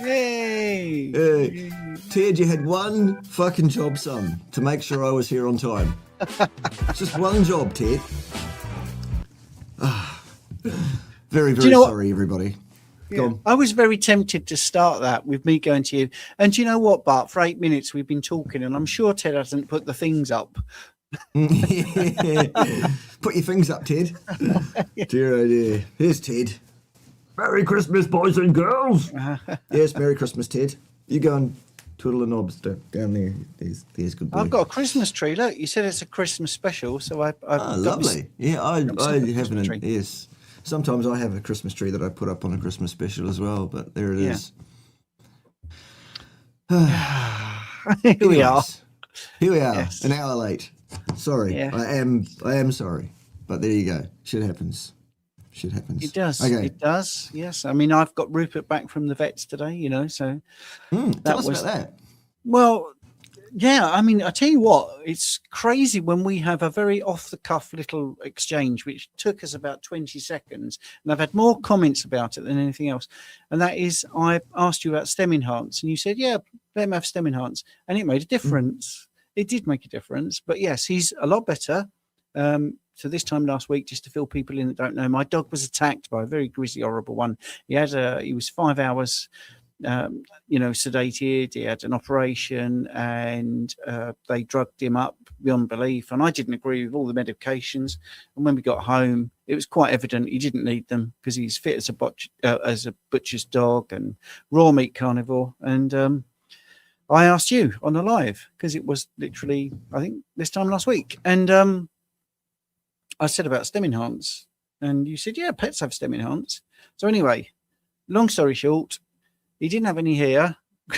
Yay! Ted, you had one fucking job, son, to make sure I was here on time. Just one job, Ted. Very, very sorry, everybody. Yeah. I was very tempted to start that with me going to you. And do you know what, Bart? For 8 minutes we've been talking, and I'm sure Ted hasn't put the things up. Put your things up, Ted. Dear oh dear. Here's Ted. Merry Christmas, boys and girls. Yes, Merry Christmas, Ted. You go and twiddle the knobs down there. There's good boy. I've got a Christmas tree. Look, you said it's a Christmas special, so I lovely. Yeah, I have an yes. Sometimes I have a Christmas tree that I put up on a Christmas special as well, but there it is. Here we are. Here we are, an hour late. Sorry, I am sorry, but there you go. Shit happens. It does. Okay. It does. Yes. I mean, I've got Rupert back from the vets today. You know, so tell us about that. Well, yeah. I mean, I tell you what, it's crazy when we have a very off-the-cuff little exchange, which took us about 20 seconds, and I've had more comments about it than anything else. And that is, I asked you about stem enhance, and you said, "Yeah, let him have stem enhance," and it made a difference. It did make a difference, but yes, he's a lot better. So this time last week, just to fill people in that don't know, my dog was attacked by a very grisly, horrible one. He was 5 hours, sedated. He had an operation, and they drugged him up beyond belief. And I didn't agree with all the medications. And when we got home, it was quite evident he didn't need them because he's fit as a butcher's dog and raw meat carnivore. And I asked you on the live because it was literally, I think, this time last week. And I said about stem enhance, and you said, yeah, pets have stem enhance. So anyway, long story short, he didn't have any hair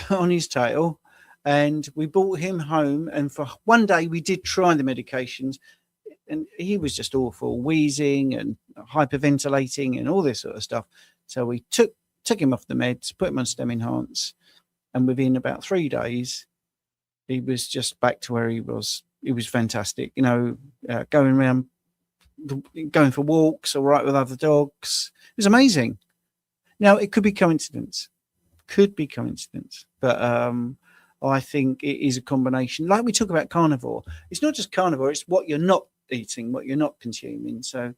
on his tail, and we brought him home. And for one day, we did try the medications, and he was just awful, wheezing and hyperventilating and all this sort of stuff. So we took him off the meds, put him on stem enhance, and within about 3 days, he was just back to where he was. He was fantastic, going around, going for walks, all right with other dogs. It was amazing. Now, it could be coincidence, but I think it is a combination. Like we talk about carnivore, it's not just carnivore, it's what you're not eating, what you're not consuming. So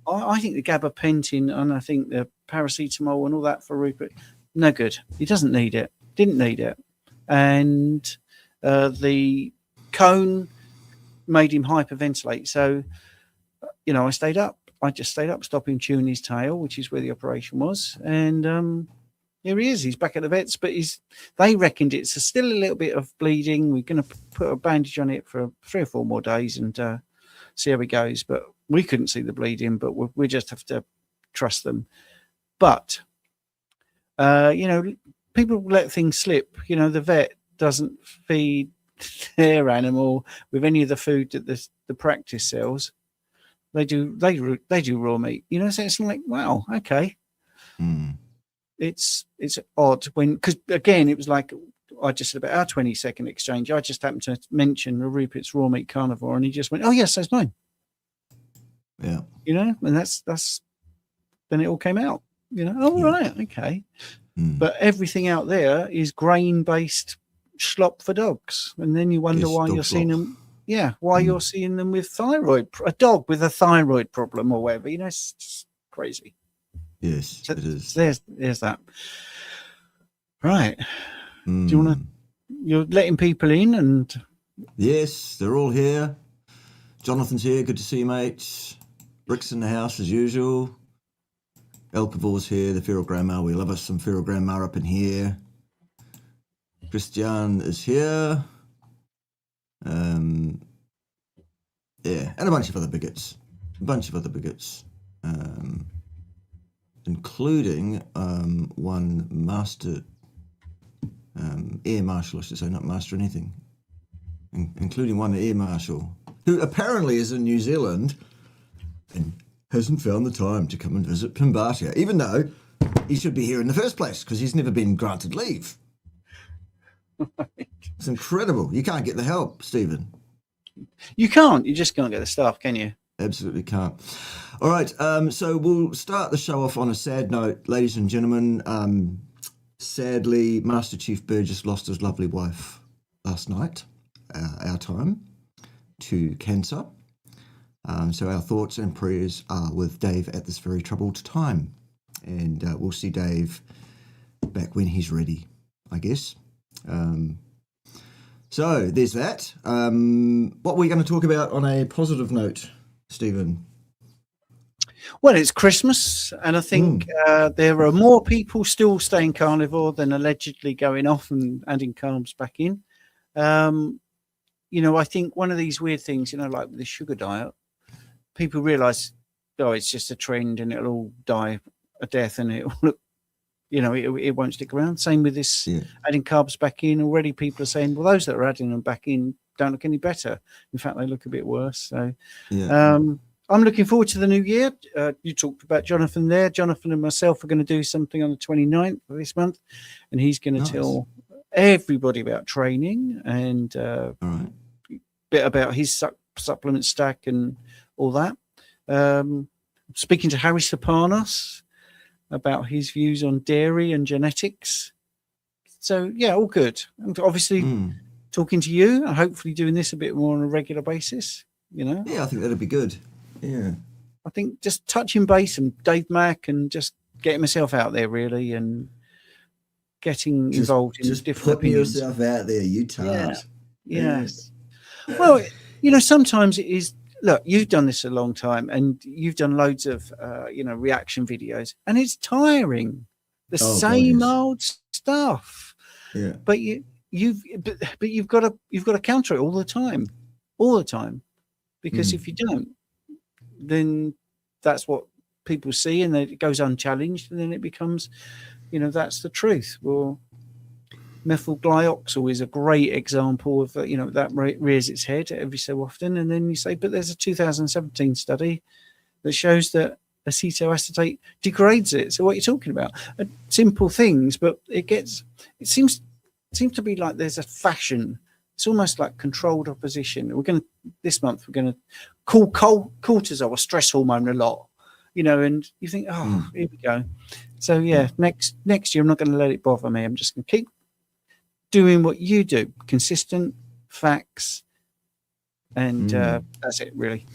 I think the gabapentin and I think the paracetamol and all that for Rupert, no good. He doesn't need it, didn't need it. And the cone made him hyperventilate. So, I stayed up. I just stayed up, stopped him chewing his tail, which is where the operation was. And here he is. He's back at the vets, but they reckoned it's still a little bit of bleeding. We're going to put a bandage on it for 3 or 4 more days and see how he goes. But we couldn't see the bleeding, but we just have to trust them. But, people let things slip. The vet doesn't feed their animal with any of the food that the practice sells. They do raw meat, so it's like, wow, okay. It's odd because again, it was like I just said about our 20-second exchange. I just happened to mention Rupert's raw meat carnivore, and he just went, "Oh yes, that's mine." Yeah, and that's then it all came out. Right, okay. But everything out there is grain-based slop for dogs, and then you wonder why you're seeing them. Yeah, why you're seeing them with a dog with a thyroid problem or whatever. It's just crazy. Yes, so it is. There's that. Right. Do you want to? You're letting people in, and yes, they're all here. Jonathan's here. Good to see you, mates. Rick's in the house as usual. Elkavor's here. The feral grandma. We love us some feral grandma up in here. Christian is here. Yeah, and a bunch of other bigots. Including one master, air marshal, I should say, not master anything, including one air marshal who apparently is in New Zealand and hasn't found the time to come and visit Pimbatia, even though he should be here in the first place because he's never been granted leave. It's incredible. You can't get the help, Stephen. You can't. You just can't get the staff, can you? Absolutely can't. All right, so we'll start the show off on a sad note, ladies and gentlemen. Sadly, Master Chief Burgess lost his lovely wife last night, our time, to cancer. So our thoughts and prayers are with Dave at this very troubled time. And we'll see Dave back when he's ready, I guess. So there's that. What are we going to talk about on a positive note, Stephen? Well, it's Christmas, and I think there are more people still staying carnivore than allegedly going off and adding carbs back in. I think one of these weird things, like with the sugar diet, people realise, it's just a trend and it'll all die a death and it'll look, it won't stick around. Same with this adding carbs back in. Already people are saying, well, those that are adding them back in don't look any better. In fact, they look a bit worse. So I'm looking forward to the new year. You talked about Jonathan there. Jonathan and myself are going to do something on the 29th of this month, and he's going to tell everybody about training and a bit about his supplement stack and all that. Speaking to Harry Sopanos about his views on dairy and genetics. So, all good. And obviously talking to you and hopefully doing this a bit more on a regular basis, Yeah, I think that'd be good. Yeah. I think just touching base and Dave Mack and just getting myself out there really and getting involved in different opinions. Just putting yourself out there, you tart. Yes. Well, sometimes it is. Look, you've done this a long time, and you've done loads of, reaction videos, and it's tiring. The same old stuff. Yeah. But you've got to counter it all the time, because if you don't, then that's what people see, and then it goes unchallenged, and then it becomes, that's the truth. Well, methylglyoxal is a great example of that rears its head every so often, and then you say, but there's a 2017 study that shows that acetoacetate degrades it. So what are you talking about? Simple things, but it seems to be like there's a fashion. It's almost like controlled opposition. This month we're going to call cortisol a stress hormone a lot, and you think, here we go. So next year I'm not going to let it bother me. I'm just going to keep doing what you do, consistent facts, and that's it, really.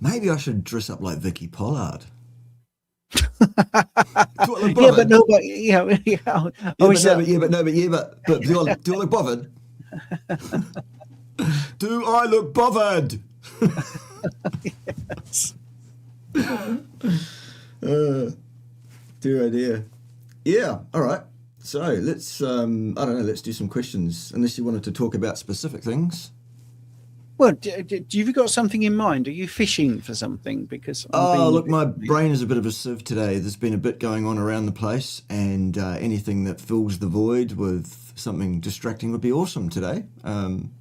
Maybe I should dress up like Vicky Pollard. But do I look bothered? Do I look bothered? Yes. Dear idea. Yeah. All right. So let's, let's do some questions, unless you wanted to talk about specific things. Well, do you got something in mind? Are you fishing for something? Because my brain is a bit of a sieve today. There's been a bit going on around the place, and anything that fills the void with something distracting would be awesome today.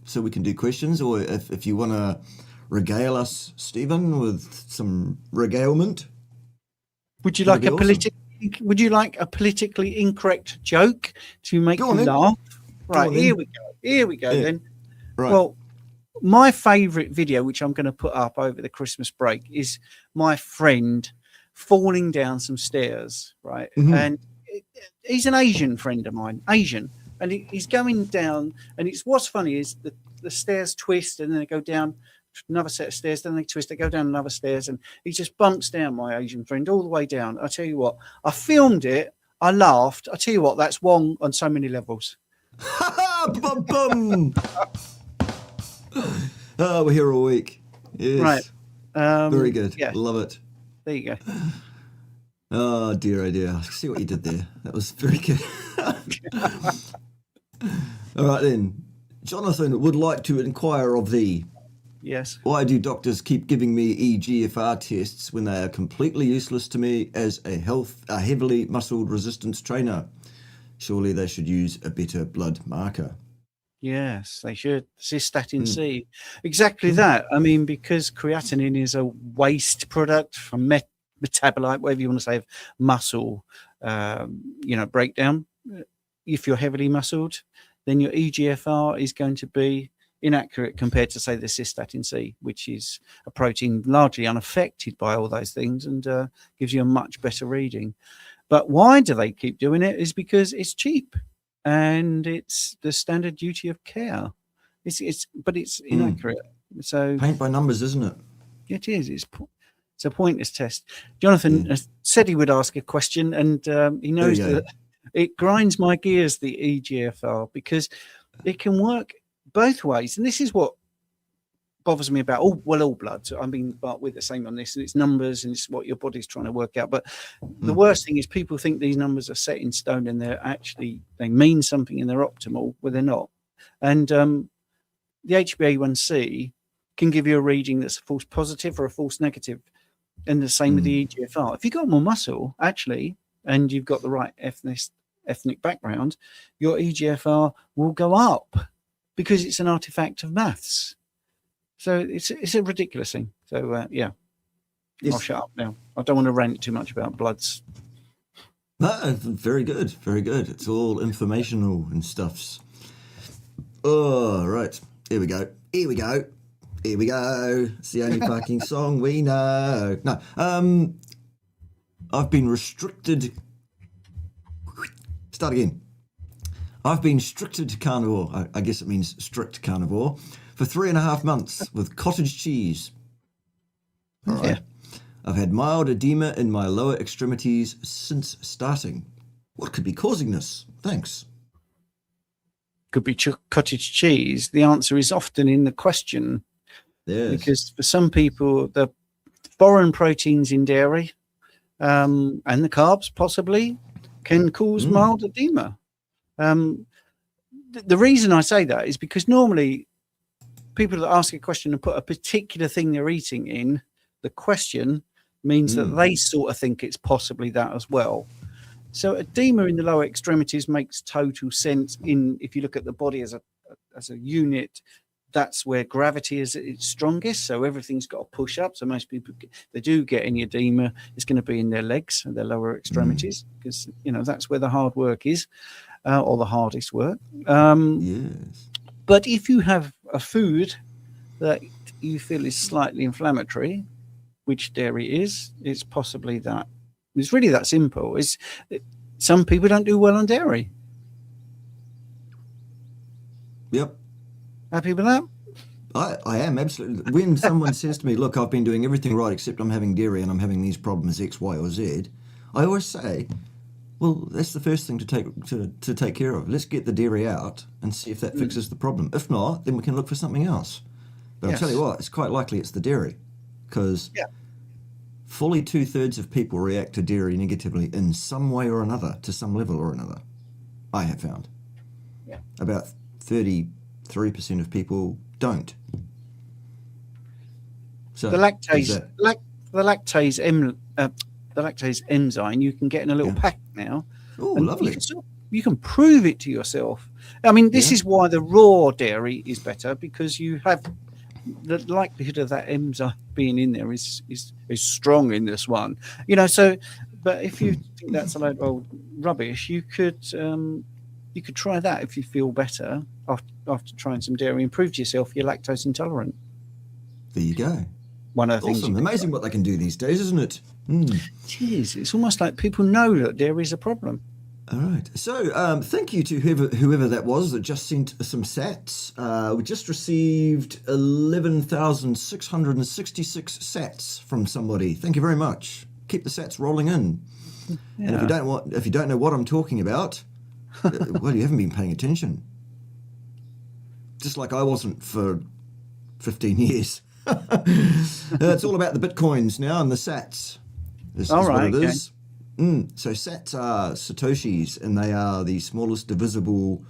So we can do questions, or if you want to regale us, Stephen, with some regalement. Would you like Would you like a politically incorrect joke to make you laugh? Right, here we go then. Right. Well, my favourite video, which I'm going to put up over the Christmas break, is my friend falling down some stairs, right? Mm-hmm. And he's an Asian friend of mine, and he's going down, and what's funny is the stairs twist, and then they go down another set of stairs, then they twist, they go down another stairs, and he just bumps down, my Asian friend, all the way down. I tell you what, I filmed it, I laughed. I tell you what, that's Wong on so many levels. We're here all week. Yes. Right. Very good. Yeah. Love it. There you go. Oh dear, I see what you did there. That was very good. All right then. Jonathan would like to inquire of thee. Yes. Why do doctors keep giving me EGFR tests when they are completely useless to me as a heavily muscled resistance trainer? Surely they should use a better blood marker. Yes, they should. Cystatin C. Exactly that. I mean, because creatinine is a waste product from metabolite, whatever you want to say, of muscle, breakdown. If you're heavily muscled, then your EGFR is going to be inaccurate compared to, say, the cystatin C, which is a protein largely unaffected by all those things and gives you a much better reading. But why do they keep doing it? Is because it's cheap and it's the standard duty of care. But it's inaccurate. So Paint by numbers, isn't it? it is. It's a pointless test. Jonathan said he would ask a question, and he knows that it grinds my gears, the EGFR, because it can work both ways. And this is what bothers me about all bloods. I mean, but we're the same on this, and it's numbers and it's what your body's trying to work out. But the worst thing is people think these numbers are set in stone and they mean something and they're optimal, where they're not. And the HbA1c can give you a reading that's a false positive or a false negative. And the same with the EGFR. If you've got more muscle, actually, and you've got the right ethnic background, your EGFR will go up because it's an artifact of maths. So it's a ridiculous thing. So, I'll shut up now. I don't want to rant too much about bloods. No, very good. Very good. It's all informational and stuffs. Oh, right. Here we go. Here we go. Here we go. It's the only fucking song we know. No. I've been restricted. Start again. I've been restricted to carnivore. I guess it means strict carnivore for 3.5 months with cottage cheese. All right. Yeah. I've had mild edema in my lower extremities since starting. What could be causing this? Thanks. Could be cottage cheese. The answer is often in the question. Yes. Because for some people, the foreign proteins in dairy and the carbs possibly can cause mild edema. The reason I say that is because normally people that ask a question and put a particular thing they're eating in the question means that they sort of think it's possibly that as well. So edema in the lower extremities makes total sense if you look at the body as a unit. That's where gravity is at its strongest. So everything's got to push up. So most people, they do get any edema, it's going to be in their legs and their lower extremities because, that's where the hard work is or the hardest work. Yes. But if you have a food that you feel is slightly inflammatory, which dairy is, it's possibly that. It's really that simple. Some people don't do well on dairy. Yep. Happy with that? I am, absolutely. When someone says to me, look, I've been doing everything right except I'm having dairy and I'm having these problems X, Y, or Z, I always say, well, that's the first thing to take care of. Let's get the dairy out and see if that fixes the problem. If not, then we can look for something else. But I'll tell you what, it's quite likely it's the dairy because fully 2/3 of people react to dairy negatively in some way or another, to some level or another, I have found. Yeah. About 33% of people don't. So the lactase enzyme you can get in a little pack now. Oh, lovely. You can prove it to yourself. I mean, this is why the raw dairy is better, because you have the likelihood of that enzyme being in there is strong in this one. So but if you think that's a load of old rubbish, you could try that if you feel better after trying some dairy and prove to yourself you're lactose intolerant. There you go. One of the things. Awesome. Amazing what they can do these days, isn't it? It is. It's almost like people know that dairy is a problem. All right. So thank you to whoever that was that just sent some sats. We just received 11,666 sats from somebody. Thank you very much. Keep the sats rolling in. Yeah. And if you don't know what I'm talking about, well, you haven't been paying attention. Just like I wasn't for 15 years. It's all about the bitcoins now and the sats. This is what it is. So sats are satoshis, and they are the smallest divisible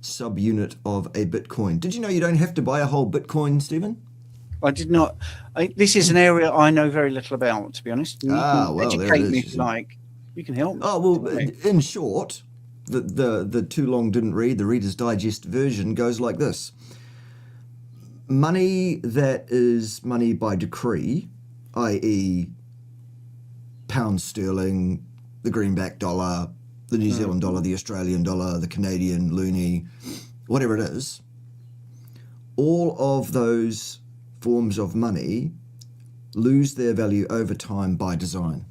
subunit of a bitcoin. Did you know you don't have to buy a whole bitcoin, Stephen? I did not. This is an area I know very little about, to be honest. Educate me if you like. You can help me. Oh, well, in short, the too long didn't read, the Reader's Digest version goes like this. Money that is money by decree, i.e. pound sterling, the greenback dollar, the New Zealand dollar, the Australian dollar, the Canadian loonie, whatever it is, all of those forms of money lose their value over time by design.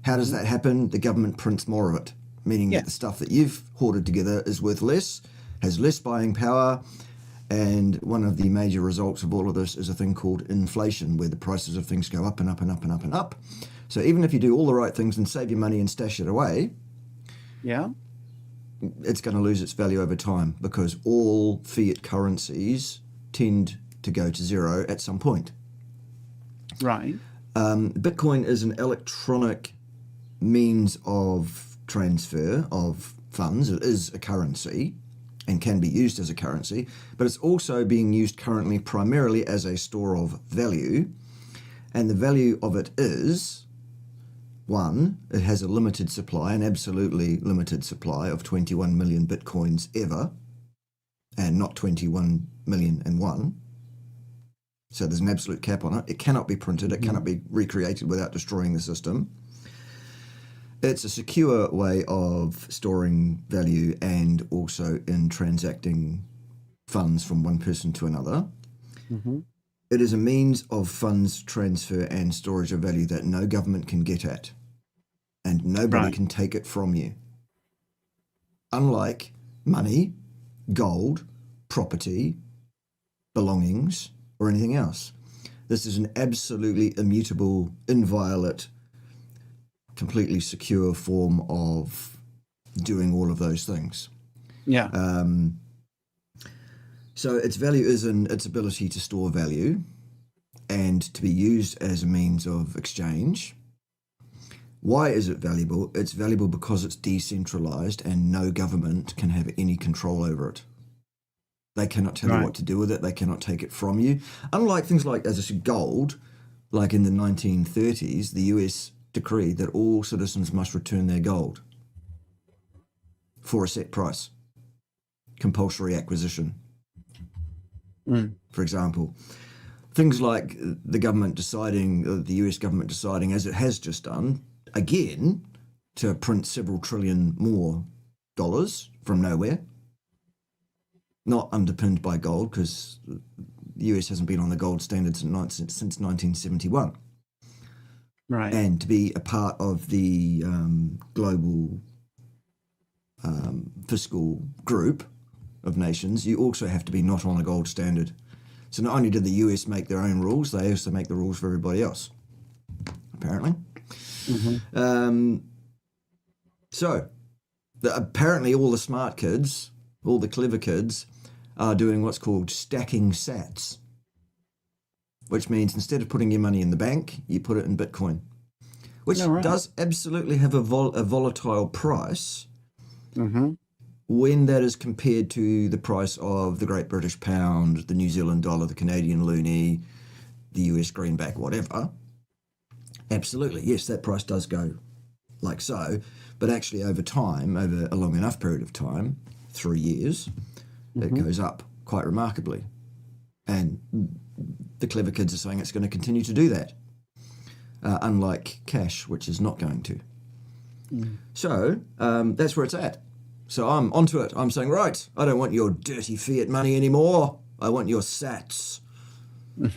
How does that happen? The government prints more of it, meaning that the stuff that you've hoarded together is worth less, has less buying power, and one of the major results of all of this is a thing called inflation, where the prices of things go up and up and up and up and up. So even if you do all the right things and save your money and stash it away, it's going to lose its value over time, because all fiat currencies tend to go to zero at some point. Right. Bitcoin is an electronic means of transfer of funds. It is a currency and can be used as a currency, but it's also being used currently primarily as a store of value. And the value of it is, one, it has a limited supply, an absolutely limited supply of 21 million Bitcoins ever, and not 21 million and one. So there's an absolute cap on it. It cannot be printed. It cannot be recreated without destroying the system. It's a secure way of storing value and also in transacting funds from one person to another. It is a means of funds transfer and storage of value that no government can get at, and nobody can take it from you. Unlike money, gold, property, belongings, or anything else. This is an absolutely immutable, inviolate, completely secure form of doing all of those things. So its value is in its ability to store value and to be used as a means of exchange. Why is it valuable? It's valuable because it's decentralized and no government can have any control over it. They cannot tell you what to do with it. They cannot take it from you. Unlike things like, as I said, gold, like in the 1930s, the US decreed that all citizens must return their gold for a set price. Compulsory acquisition, for example. Things like the government deciding, the US government deciding, as it has just done, again, to print several trillion more dollars from nowhere, not underpinned by gold, because the US hasn't been on the gold standard since 1971. Right. And to be a part of the global fiscal group of nations, you also have to be not on a gold standard. So not only did the US make their own rules, they also make the rules for everybody else, apparently. So apparently all the smart kids, all the clever kids, are doing what's called stacking sats, which means instead of putting your money in the bank, you put it in Bitcoin, which does absolutely have a volatile price when that is compared to the price of the Great British Pound, the New Zealand dollar, the Canadian loonie, the US greenback, whatever. Absolutely, yes, that price does go like so, but actually over time, over a long enough period of time, 3 years, it goes up quite remarkably. And the clever kids are saying it's going to continue to do that, unlike cash, which is not going to. So that's where it's at. So I'm onto it. I'm saying, right, I don't want your dirty fiat money anymore. I want your sats.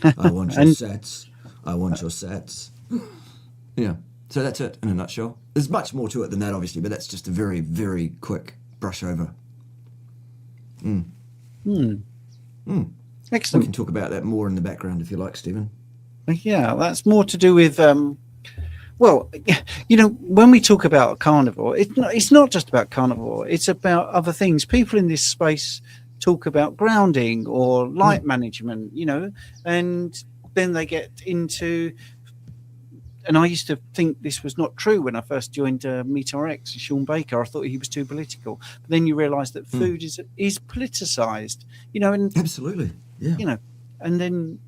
I want your sats. I want your sats. Yeah. So that's it in a nutshell. There's much more to it than that, obviously, but that's just a very, very quick brush over. Excellent. We can talk about that more in the background if you like, Stephen. Yeah, that's more to do with well, you know, when we talk about carnivore, it's not just about carnivore. It's about other things. People in this space talk about grounding or light management, you know, and then they get into. And I used to think this was not true when I first joined MeatRx, Sean Baker. I thought he was too political. But then you realise that food is politicised, you know, and absolutely, yeah, you know, and then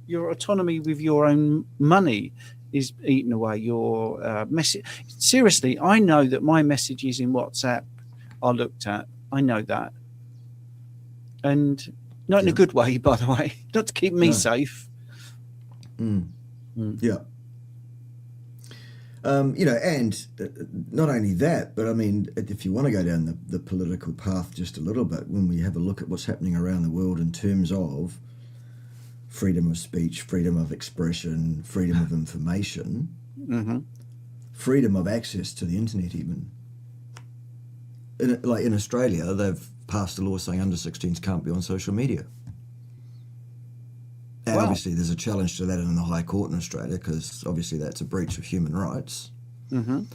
your autonomy with your own money is eaten away. Your message. Seriously, I know that my messages in WhatsApp are looked at. I know that, and not in a good way, by the way. Not to keep me safe. Yeah. And not only that, but I mean, if you want to go down the political path just a little bit, when we have a look at what's happening around the world in terms of freedom of speech, freedom of expression, freedom of information, freedom of access to the internet even. In Australia, they've passed a law saying under 16s can't be on social media. And Wow. obviously there's a challenge to that in the High Court in Australia because obviously that's a breach of human rights. And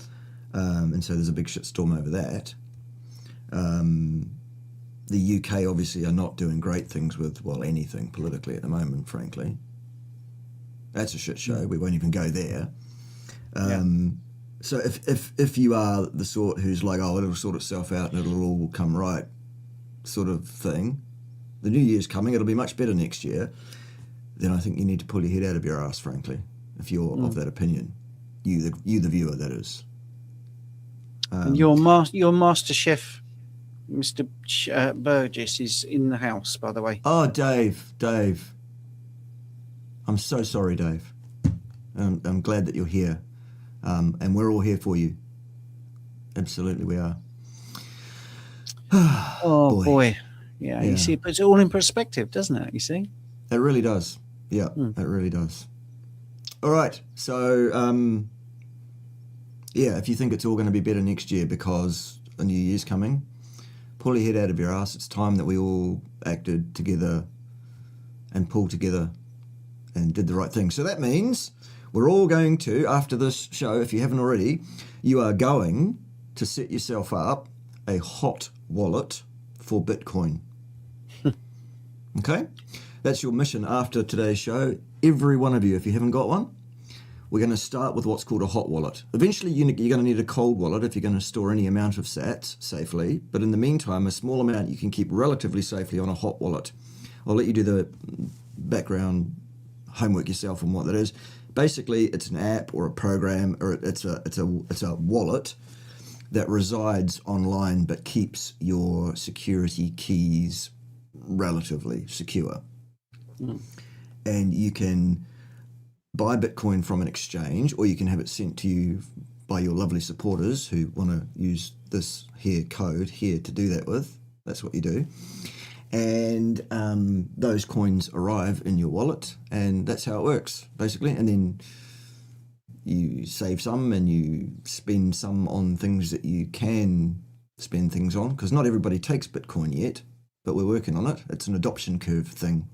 so there's a big shitstorm over that. The UK obviously are not doing great things with, well, anything politically at the moment, frankly. That's a shit show. We won't even go there. So if you are the sort who's like, oh, it'll sort itself out and it'll all come right sort of thing, the new year's coming, it'll be much better next year, then I think you need to pull your head out of your ass, frankly, if you're of that opinion. You the viewer, that is. And your master chef, Mr. Burgess, is in the house, by the way. Oh, Dave. I'm so sorry, Dave. I'm glad that you're here. And we're all here for you. Absolutely, we are. Oh, boy. Yeah, you see, it puts it all in perspective, doesn't it? You see? It really does. Yeah, it really does. All right. So, if you think it's all going to be better next year because the new year's coming, pull your head out of your ass. It's time that we all acted together and pulled together and did the right thing. So that means we're all going to, after this show, if you haven't already, you are going to set yourself up a hot wallet for Bitcoin. Okay? That's your mission after today's show. Every one of you, if you haven't got one, we're going to start with what's called a hot wallet. Eventually, you're going to need a cold wallet if you're going to store any amount of sats safely. But in the meantime, a small amount you can keep relatively safely on a hot wallet. I'll let you do the background homework yourself on what that is. Basically, it's an app or a program, or it's a wallet that resides online but keeps your security keys relatively secure. And you can buy Bitcoin from an exchange, or you can have it sent to you by your lovely supporters who want to use this here code here to do that with. That's what you do. And those coins arrive in your wallet, and that's how it works, basically. And then you save some and you spend some on things that you can spend things on, because not everybody takes Bitcoin yet, but we're working on it. It's an adoption curve thing.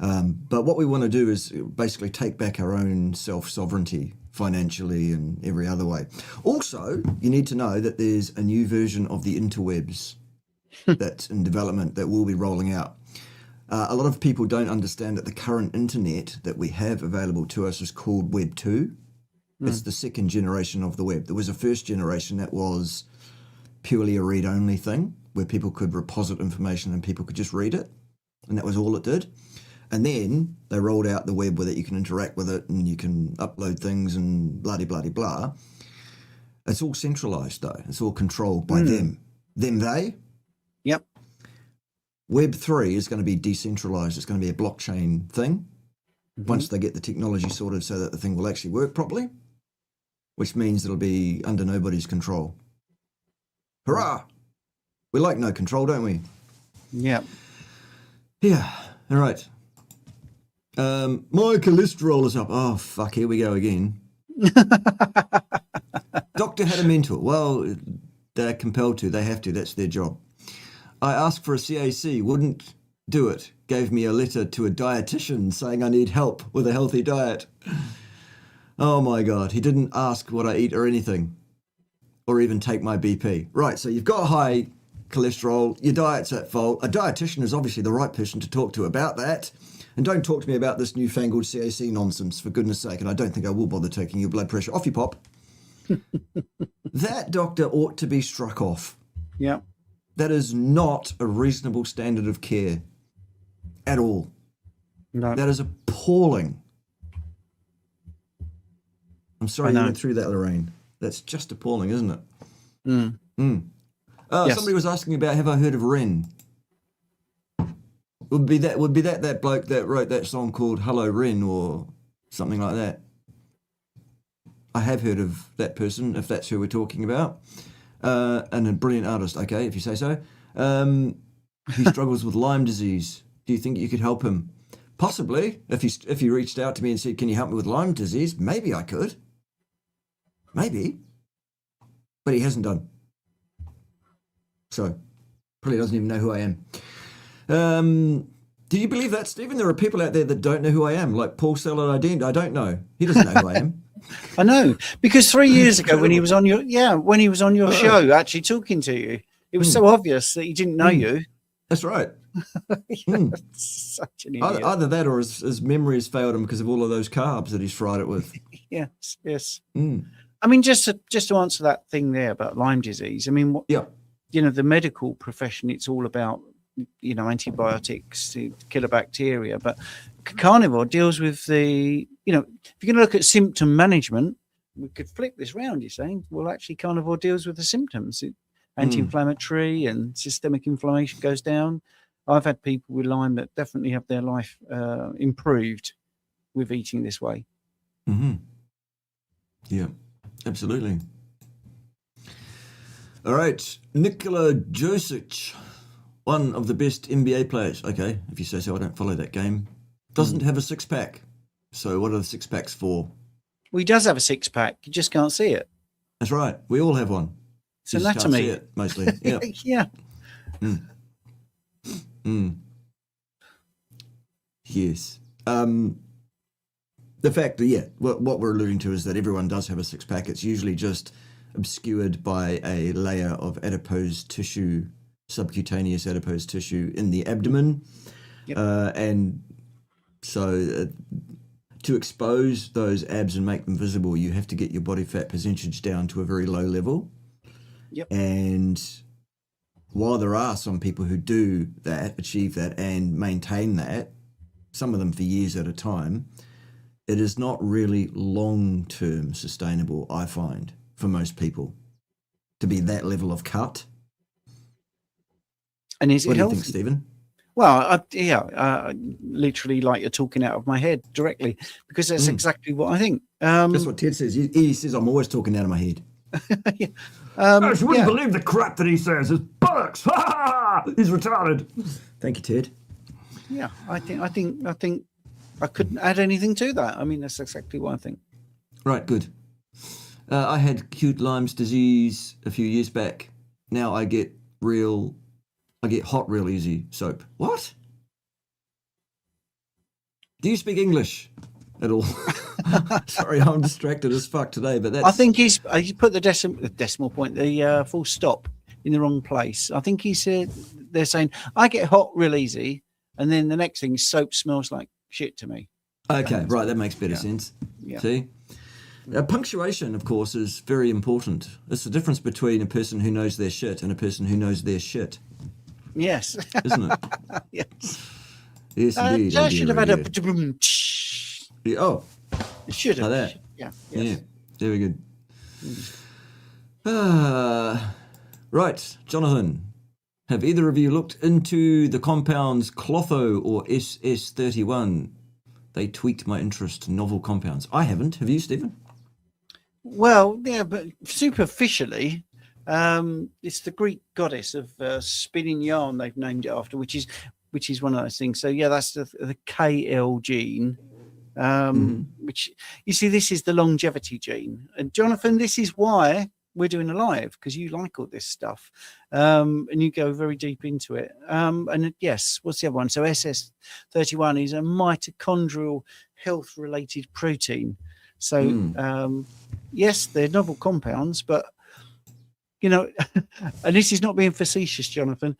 But what we want to do is basically take back our own self-sovereignty financially and every other way. Also, you need to know that there's a new version of the interwebs that's in development that we'll be rolling out. A lot of people don't understand that the current internet that we have available to us is called Web 2. It's the second generation of the web. There was a first generation that was purely a read-only thing, where people could reposit information and people could just read it, and that was all it did. And then they rolled out the web where that you can interact with it and you can upload things and blah-de-blah-de-blah. It's all centralized, though. It's all controlled by them. They. Yep. Web 3 is going to be decentralized. It's going to be a blockchain thing once they get the technology sorted so that the thing will actually work properly, which means it'll be under nobody's control. Hurrah! We like no control, don't we? Yep. Yeah. All right. My cholesterol is up. Oh, fuck, here we go again. Doctor had a mentor. Well, they're compelled to. They have to. That's their job. I asked for a CAC, wouldn't do it. Gave me a letter to a dietitian saying I need help with a healthy diet. Oh, my God. He didn't ask what I eat or anything, or even take my BP. Right, so you've got high cholesterol. Your diet's at fault. A dietitian is obviously the right person to talk to about that. And don't talk to me about this newfangled CAC nonsense, for goodness sake, and I don't think I will bother taking your blood pressure. Off you pop. That doctor ought to be struck off. Yep. That is not a reasonable standard of care at all. No. That is appalling. I'm sorry you went through that, Lorraine. That's just appalling, isn't it? Yes. Somebody was asking about, have I heard of Ren? Would be that bloke that wrote that song called Hello Ren or something like that. I have heard of that person, if that's who we're talking about. And a brilliant artist, okay, if you say so. He struggles with Lyme disease. Do you think you could help him? Possibly. If he reached out to me and said, "Can you help me with Lyme disease?" Maybe I could. Maybe. But he hasn't done. So, probably doesn't even know who I am. Do you believe that, Stephen? There are people out there that don't know who I am, like Paul Saladin. I don't know. He doesn't know who I am. I know, because 3 years ago when he was on your show, actually talking to you, it was so obvious that he didn't know you. That's right. Such an idiot. Either that, or his memory has failed him because of all of those carbs that he's fried it with. Yes. I mean, just to answer that thing there about Lyme disease. I mean, the medical profession, it's all about antibiotics to kill a bacteria, but carnivore deals with the, if you're going to look at symptom management, we could flip this round. You're saying, well, actually, carnivore deals with the symptoms. Anti-inflammatory and systemic inflammation goes down. I've had people with Lyme that definitely have their life improved with eating this way. Mm-hmm. Yeah, absolutely. All right, Nikola Josic, one of the best NBA players. Okay, if you say so, I don't follow that game. Doesn't have a six-pack. So what are the six-packs for? Well, he does have a six-pack. You just can't see it. That's right. We all have one. It's anatomy. Can't see it, mostly. Yeah. Yes. The fact that, what we're alluding to is that everyone does have a six-pack. It's usually just obscured by a layer of adipose tissue, subcutaneous adipose tissue in the abdomen. And so to expose those abs and make them visible, you have to get your body fat percentage down to a very low level. And while there are some people who do that, achieve that and maintain that, some of them for years at a time, it is not really long-term sustainable, I find, for most people, to be that level of cut. And is what it do healthy? You think, Stephen? Well, literally like you're talking out of my head directly, because that's exactly what I think. That's what Ted says. He says I'm always talking out of my head. I just wouldn't believe the crap that he says. It's bollocks. He's retarded. Thank you, Ted. Yeah, I think I couldn't add anything to that. I mean, that's exactly what I think. Right, good. I had acute Lyme's disease a few years back. Now I get hot real easy soap. What? Do you speak English at all? Sorry, I'm distracted as fuck today, but that's... I think he put the decimal point, the full stop in the wrong place. I think he said, they're saying, I get hot real easy, and then the next thing, soap smells like shit to me. Okay, right, that makes better sense. Yeah. See? Punctuation, of course, is very important. It's the difference between a person who knows their shit and a person who knows their shit. Yes. Isn't it? Yes. Yes, indeed. I should have had a... Oh. It should have. Like that. Yeah. Yes. Yeah. Very good. Right, Jonathan. Have either of you looked into the compounds Clotho or SS31? They tweaked my interest in novel compounds. I haven't. Have you, Stephen? Well, yeah, but superficially, it's the Greek goddess of spinning yarn. They've named it after, which is one of those things. So yeah, that's the KL gene. Which, you see, this is the longevity gene. And Jonathan, this is why we're doing a live, because you like all this stuff, and you go very deep into it. And yes, what's the other one? So SS31 is a mitochondrial health related protein. So yes, they're novel compounds, but and this is not being facetious, Jonathan,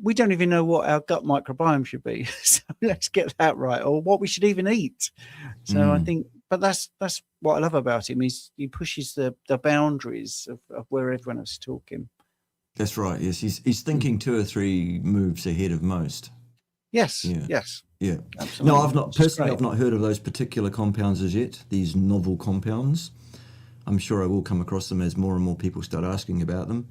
we don't even know what our gut microbiome should be. So let's get that right, or what we should even eat. So I think, but that's what I love about him, is he pushes the boundaries of where everyone else is talking. That's right. Yes, he's thinking 2 or 3 moves ahead of most. Yes. Yeah. Yes. Yeah. Absolutely. No, I've not personally. I've not heard of those particular compounds as yet. These novel compounds. I'm sure I will come across them as more and more people start asking about them.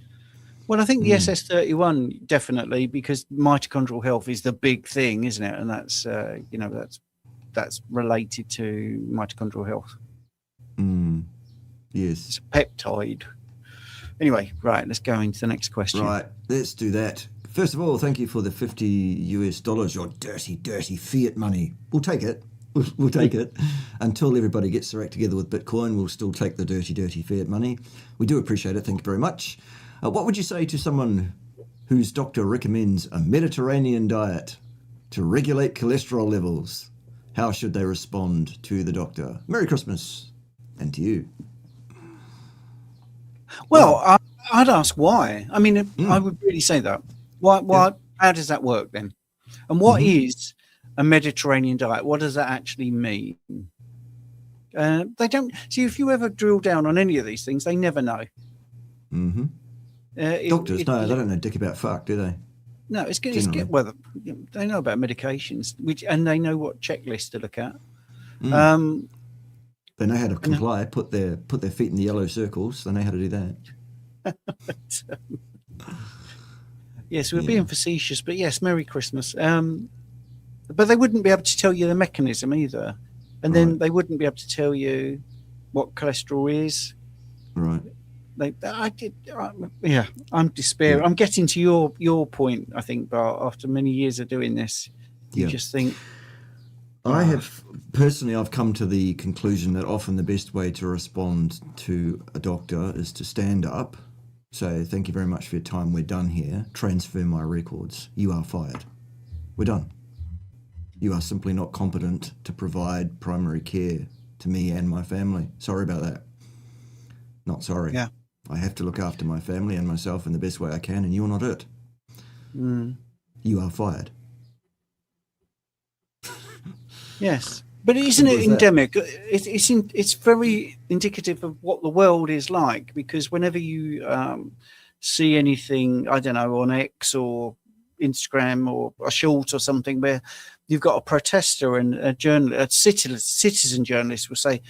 Well, I think the SS31 definitely, because mitochondrial health is the big thing, isn't it? And that's that's related to mitochondrial health. Yes. It's a peptide. Anyway, right, let's go into the next question. Right, let's do that. First of all, thank you for the $50, your dirty, dirty fiat money. We'll take it. We'll take it. Until everybody gets their act together with Bitcoin, we'll still take the dirty, dirty fiat money. We do appreciate it. Thank you very much. What would you say to someone whose doctor recommends a Mediterranean diet to regulate cholesterol levels? How should they respond to the doctor? Merry Christmas. And to you. Well, I'd ask why. I mean, I would really say that. Why? How does that work then? And what is a Mediterranean diet? What does that actually mean? They don't see. If you ever drill down on any of these things, they never know. Doctors, no, they don't know dick about fuck, do they? No, it's good. Well, they know about medications, and they know what checklist to look at. They know how to comply. Put their feet in the yellow circles. They know how to do that. Yes, we're being facetious, but yes, Merry Christmas. But they wouldn't be able to tell you the mechanism either, and then they wouldn't be able to tell you what cholesterol is. Right. I'm despairing. Yeah. I'm getting to your point, I think, Bart, after many years of doing this. You just think. I've come to the conclusion that often the best way to respond to a doctor is to stand up, say, thank you very much for your time, we're done here, transfer my records, you are fired. We're done. You are simply not competent to provide primary care to me and my family. Sorry about that. Not sorry. Yeah. I have to look after my family and myself in the best way I can, and you're not it. You are fired. Yes, but isn't it endemic? It's very indicative of what the world is like, because whenever you see anything, I don't know, on X or Instagram or a short or something where you've got a protester and a citizen journalist will say,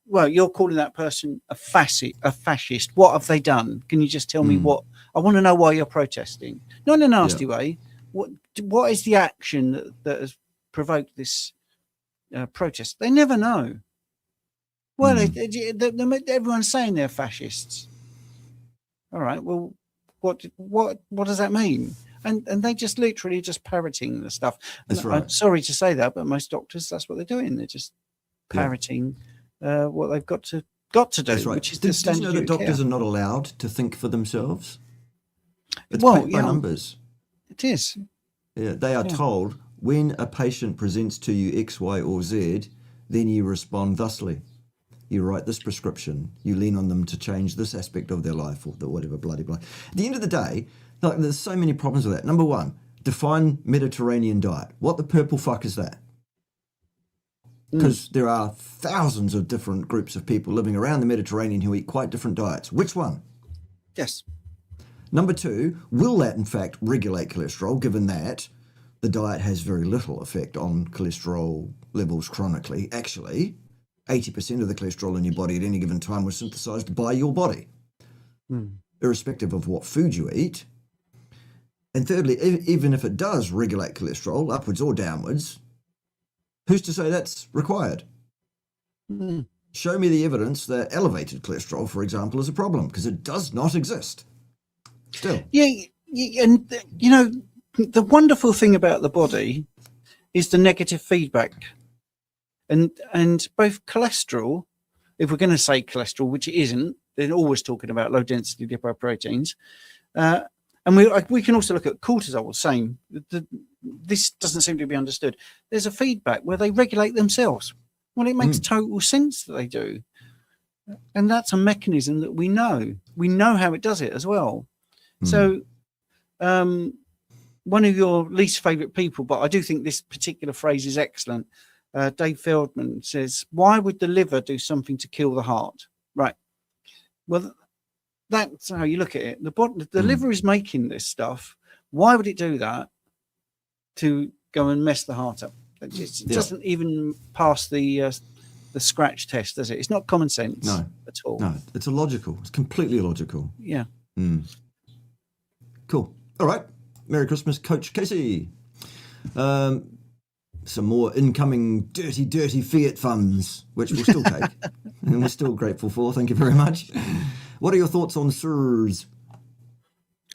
well, you're calling that person a fascist. What have they done? Can you just tell me what? I want to know why you're protesting. Not in a nasty way. What is the action that has provoked this protest? They never know. Well, everyone's saying they're fascists. All right. Well, what does that mean? And they just literally just parroting the stuff. That's right. I'm sorry to say that, but most doctors, that's what they're doing. They're just parroting what they've got to do. That's right. Which is Did you know that doctors are not allowed to think for themselves? It's by numbers. It is. Yeah, they are told, when a patient presents to you X, Y, or Z, then you respond thusly. You write this prescription. You lean on them to change this aspect of their life, or the whatever, bloody blah. At the end of the day, there's so many problems with that. Number one, define Mediterranean diet. What the purple fuck is that? Because there are thousands of different groups of people living around the Mediterranean who eat quite different diets. Which one? Yes. Number two, will that in fact regulate cholesterol, given that the diet has very little effect on cholesterol levels chronically? Actually, 80% of the cholesterol in your body at any given time was synthesized by your body, irrespective of what food you eat. And thirdly, even if it does regulate cholesterol, upwards or downwards, who's to say that's required? Show me the evidence that elevated cholesterol, for example, is a problem, because it does not exist. Still. Yeah, and you know, the wonderful thing about the body is the negative feedback. And both cholesterol, if we're going to say cholesterol, which it isn't, they're always talking about low density lipoproteins. And we can also look at cortisol, same. This doesn't seem to be understood. There's a feedback where they regulate themselves. Well, it makes total sense that they do. And that's a mechanism that we know. We know how it does it as well. So one of your least favorite people, but I do think this particular phrase is excellent. Dave Feldman says, why would the liver do something to kill the heart? Right. Well, that's how you look at it. The liver is making this stuff. Why would it do that to go and mess the heart up? It doesn't even pass the scratch test, does it? It's not common sense at all. No, it's illogical. It's completely illogical. Yeah. Cool. All right. Merry Christmas, Coach Casey. some more incoming dirty fiat funds, which we'll still take, and we're still grateful for. Thank you very much. What are your thoughts on SIRS?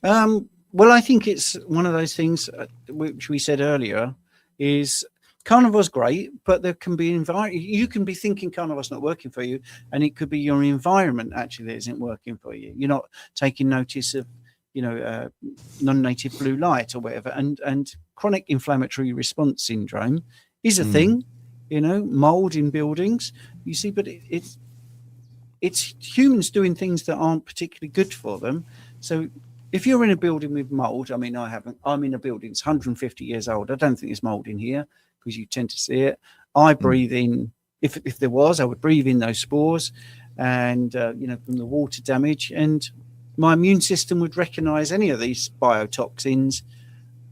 Well, I think it's one of those things which we said earlier is carnivore's great, but there can be you can be thinking carnivore's not working for you, and it could be your environment actually that isn't working for you. You're not taking notice of, non-native blue light or whatever, and chronic inflammatory response syndrome is a thing. Mold in buildings, you see, but it's humans doing things that aren't particularly good for them. So if you're in a building with mold, I mean, I'm in a building that's 150 years old. I don't think there's mold in here because you tend to see it. I breathe in, if there was, I would breathe in those spores and, from the water damage, and my immune system would recognize any of these biotoxins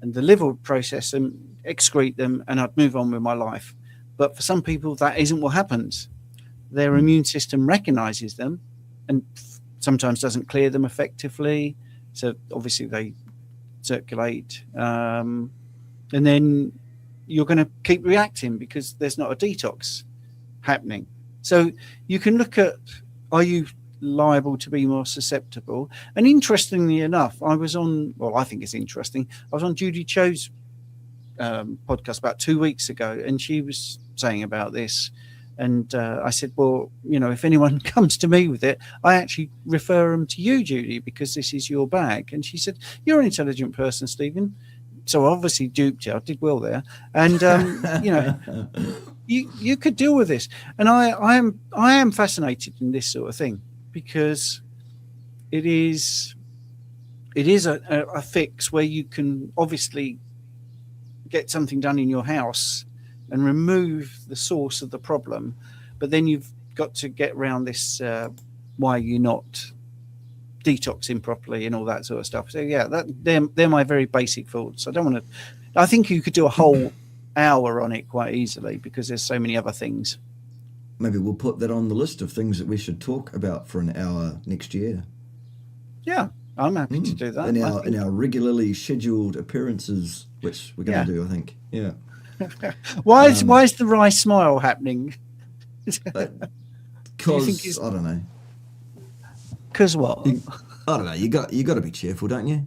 and the liver would process them, excrete them, and I'd move on with my life. But for some people, that isn't what happens. Their immune system recognizes them and sometimes doesn't clear them effectively. So obviously they circulate, and then you're going to keep reacting because there's not a detox happening. So you can look at, are you liable to be more susceptible? And interestingly enough, I think it's interesting, I was on Judy Cho's podcast about 2 weeks ago, and she was saying about this. And I said, well, if anyone comes to me with it, I actually refer them to you, Judy, because this is your bag. And she said, you're an intelligent person, Stephen. So I obviously duped you. I did well there. And, you could deal with this. And I am fascinated in this sort of thing because it is a fix where you can obviously get something done in your house and remove the source of the problem, but then you've got to get around this why you're not detoxing properly and all that sort of stuff. So yeah, they're my very basic thoughts. I think you could do a whole hour on it quite easily because there's so many other things. Maybe we'll put that on the list of things that we should talk about for an hour next year. Yeah, I'm happy to do that. In our regularly scheduled appearances, which we're going to do, I think. Yeah. Why is the wry smile happening? Because I don't know. Because what? I don't know. You got to be cheerful, don't you?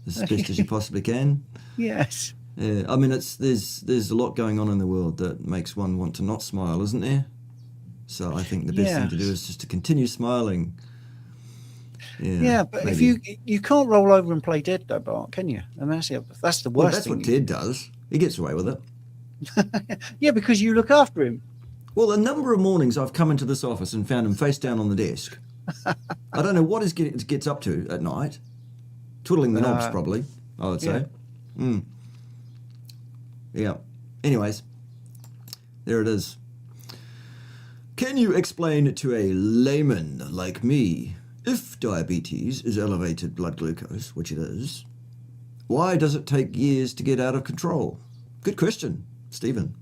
As best as you possibly can. Yes. Yeah. I mean, there's a lot going on in the world that makes one want to not smile, isn't there? So I think the best thing to do is just to continue smiling. Yeah, but maybe. If you can't roll over and play dead though, Bart, can you? And that's the worst thing. That's what Ted does. He gets away with it. Yeah, because you look after him. Well, a number of mornings I've come into this office and found him face down on the desk. I don't know what he gets up to at night. Twiddling the knobs, probably, I would say. Yeah. Anyways, there it is. Can you explain to a layman like me, if diabetes is elevated blood glucose, which it is, why does it take years to get out of control? Good question, Stephen.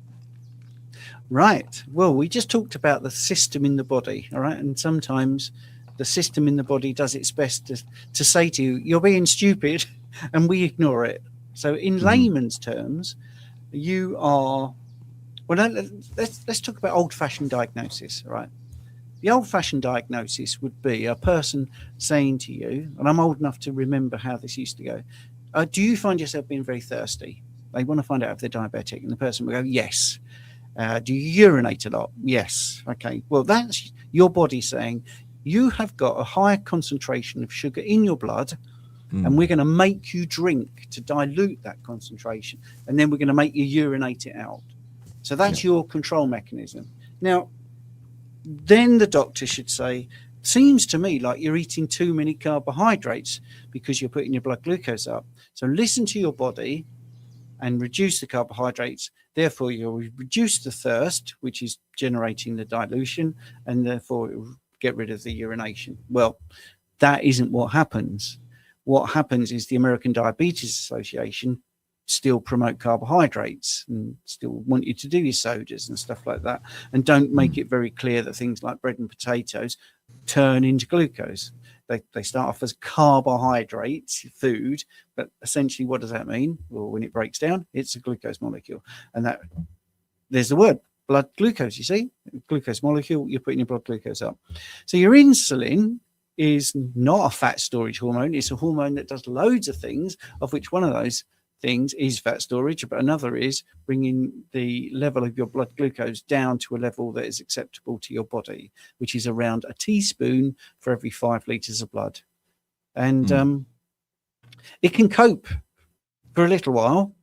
Right. Well, we just talked about the system in the body, all right? And sometimes the system in the body does its best to say to you, you're being stupid, and we ignore it. So in layman's terms, you are... Well, let's talk about old-fashioned diagnosis, all right? The old-fashioned diagnosis would be a person saying to you, and I'm old enough to remember how this used to go, do you find yourself being very thirsty? They want to find out if they're diabetic, and the person will go, yes. Do you urinate a lot? Yes. Okay. Well, that's your body saying you have got a higher concentration of sugar in your blood, and we're going to make you drink to dilute that concentration, and then we're going to make you urinate it out. So that's your control mechanism. Now, then the doctor should say, seems to me like you're eating too many carbohydrates because you're putting your blood glucose up. So listen to your body and reduce the carbohydrates. Therefore, you'll reduce the thirst, which is generating the dilution, and therefore it will get rid of the urination. Well, that isn't what happens. What happens is the American Diabetes Association still promote carbohydrates and still want you to do your sodas and stuff like that, and don't make it very clear that things like bread and potatoes turn into glucose. They start off as carbohydrates, food, but essentially what does that mean? Well, when it breaks down, it's a glucose molecule, and that there's the word blood glucose. You see, glucose molecule, you're putting your blood glucose up. So your insulin is not a fat storage hormone. It's a hormone that does loads of things, of which one of those things is fat storage, but another is bringing the level of your blood glucose down to a level that is acceptable to your body, which is around a teaspoon for every 5 liters of blood. And it can cope for a little while.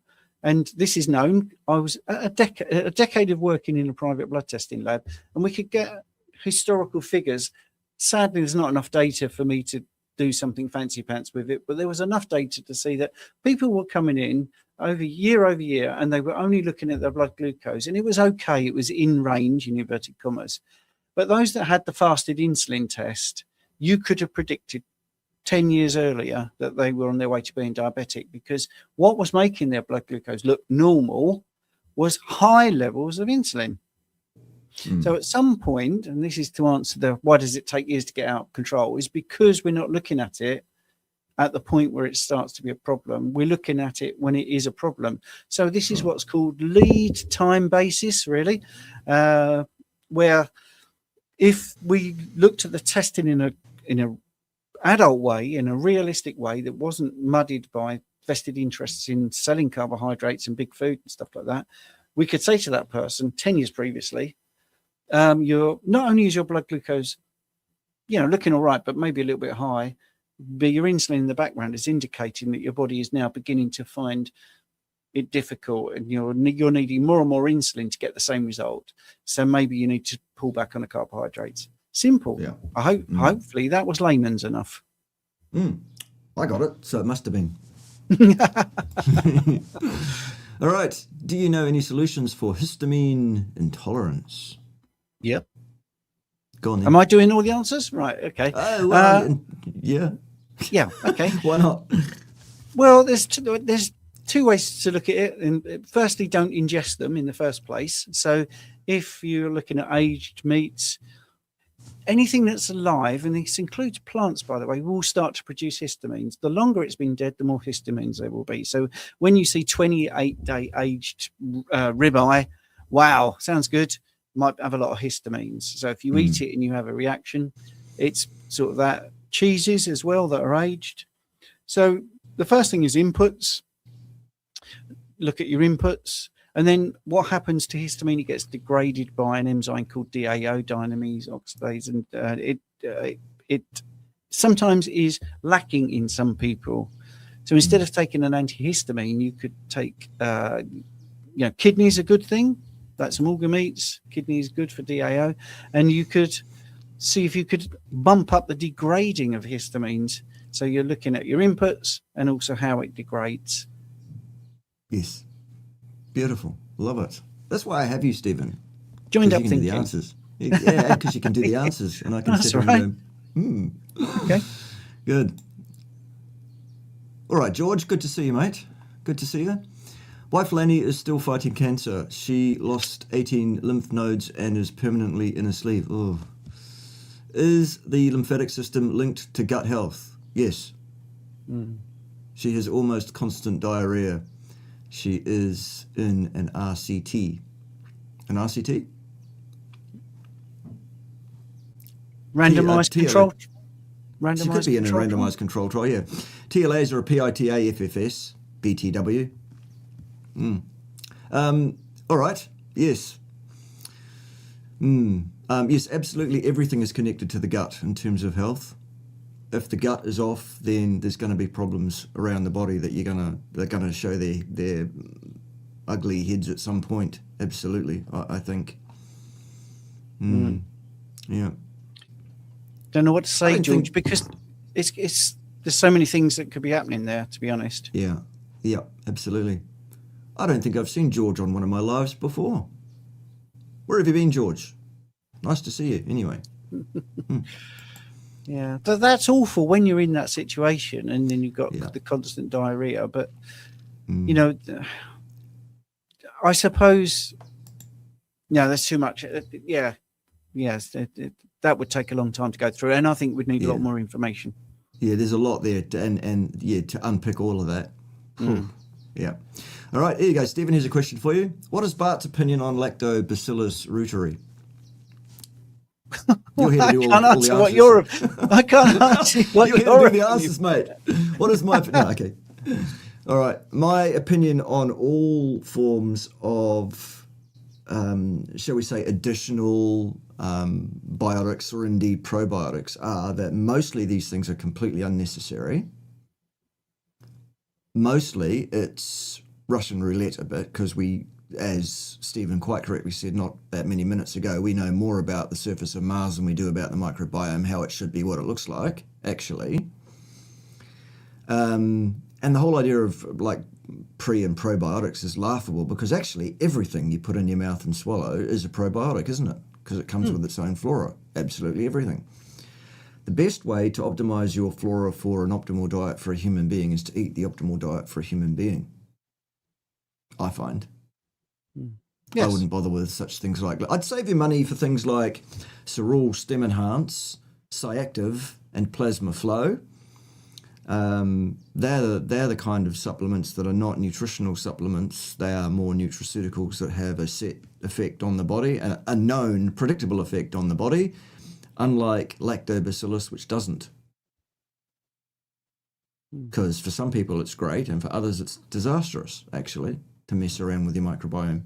And this is known. I was a decade of working in a private blood testing lab, and we could get historical figures. Sadly, there's not enough data for me to do something fancy pants with it, but there was enough data to see that people were coming in over year, and they were only looking at their blood glucose, and it was okay. It was in range, in inverted commas. But those that had the fasted insulin test, you could have predicted 10 years earlier that they were on their way to being diabetic, because what was making their blood glucose look normal was high levels of insulin. So at some point, and this is to answer the why does it take years to get out of control, is because we're not looking at it at the point where it starts to be a problem. We're looking at it when it is a problem. So this is what's called lead time basis, really, where if we looked at the testing in a adult way, in a realistic way that wasn't muddied by vested interests in selling carbohydrates and big food and stuff like that, we could say to that person 10 years previously, you're not only is your blood glucose, looking all right, but maybe a little bit high, but your insulin in the background is indicating that your body is now beginning to find it difficult, and you're needing more and more insulin to get the same result. So maybe you need to pull back on the carbohydrates. Simple. Yeah. Hopefully that was layman's enough. I got it. So it must have been. All right. Do you know any solutions for histamine intolerance? Yep. Go on then. Am I doing all the answers? Right. Okay. Yeah. Yeah. Okay. Why not? Well, there's two ways to look at it. And firstly, don't ingest them in the first place. So if you're looking at aged meats, anything that's alive, and this includes plants, by the way, will start to produce histamines. The longer it's been dead, the more histamines there will be. So when you see 28-day aged ribeye, wow, sounds good. Might have a lot of histamines. So if you eat it and you have a reaction, it's sort of that. Cheeses as well that are aged. So the first thing is inputs. Look at your inputs. And then what happens to histamine? It gets degraded by an enzyme called DAO, diamine oxidase, and it sometimes is lacking in some people. So instead of taking an antihistamine, you could take, kidney's a good thing. That's some organ meats. Kidney is good for DAO, and you could see if you could bump up the degrading of histamines. So you're looking at your inputs and also how it degrades. Yes. Beautiful. Love it. That's why I have you, Stephen. Joined up thinking. The answers. Yeah, because you can do the answers, and I can sit there and go, Okay. Good. All right, George, good to see you, mate. Good to see you. Wife Lanny is still fighting cancer. She lost 18 lymph nodes and is permanently in a sleeve. Oh. Is the lymphatic system linked to gut health? Yes. She has almost constant diarrhea. She is in an RCT. An RCT? Randomized control. She could be in a randomized control trial, yeah. TLAs are a PITA FFS, BTW. All right. Yes. Yes, absolutely everything is connected to the gut in terms of health. If the gut is off, then there's going to be problems around the body that they're gonna show their ugly heads at some point. Absolutely, I think. Yeah. Don't know what to say, George, because it's there's so many things that could be happening there, to be honest. Yeah, absolutely. I don't think I've seen George on one of my lives before. Where have you been, George? Nice to see you, anyway. Yeah, that's awful when you're in that situation and then you've got the constant diarrhea. But, I suppose, there's too much. Yes, that would take a long time to go through. And I think we'd need a lot more information. Yeah, there's a lot there to unpick all of that. Yeah. All right, here you go, Stephen. Here's a question for you. What is Bart's opinion on Lactobacillus reuteri? You're here to do all the answers. I can't answer what You're here your to do the answers, mate. What is my opinion? No, okay. All right. My opinion on all forms of, shall we say, additional biotics or indeed probiotics are that mostly these things are completely unnecessary. Mostly it's Russian roulette a bit because we, as Stephen quite correctly said not that many minutes ago, we know more about the surface of Mars than we do about the microbiome, how it should be, what it looks like, actually. And the whole idea of like pre and probiotics is laughable because actually everything you put in your mouth and swallow is a probiotic, isn't it? Because it comes with its own flora, absolutely everything. The best way to optimize your flora for an optimal diet for a human being is to eat the optimal diet for a human being, I find. Yes. I wouldn't bother with such things like... I'd save you money for things like Cerule Stem Enhance, Cyactive, and Plasma Flow. They're the kind of supplements that are not nutritional supplements. They are more nutraceuticals that have a set effect on the body, a known, predictable effect on the body, unlike Lactobacillus, which doesn't. Because for some people it's great, and for others it's disastrous, actually, to mess around with your microbiome.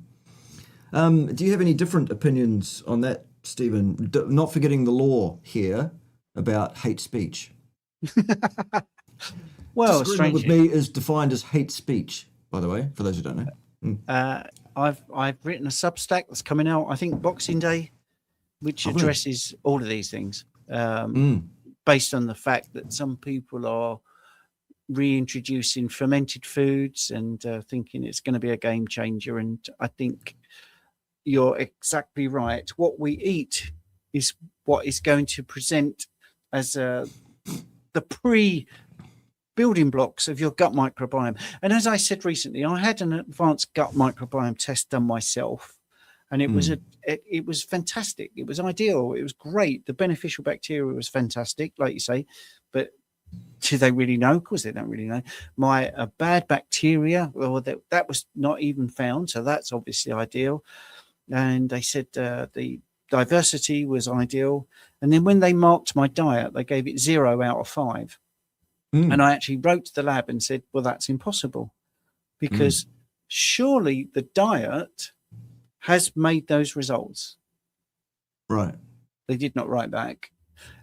Do you have any different opinions on that, Stephen? Not forgetting the law here about hate speech. Well, disagreement with me is defined as hate speech, by the way, for those who don't know. I've written a Substack that's coming out, I think, Boxing Day, which addresses all of these things, based on the fact that some people are reintroducing fermented foods and thinking it's going to be a game changer. And I think you're exactly right. What we eat is what is going to present as the pre-building blocks of your gut microbiome. And as I said recently, I had an advanced gut microbiome test done myself, and it was fantastic. It was ideal. It was great. The beneficial bacteria was fantastic, like you say, but do they really know? Of course they don't really know. My bad bacteria, well, that was not even found, so that's obviously ideal. And they said the diversity was ideal. And then when they marked my diet, they gave it 0 out of 5. And I actually wrote to the lab and said, well, that's impossible, because surely the diet has made those results. Right. They did not write back.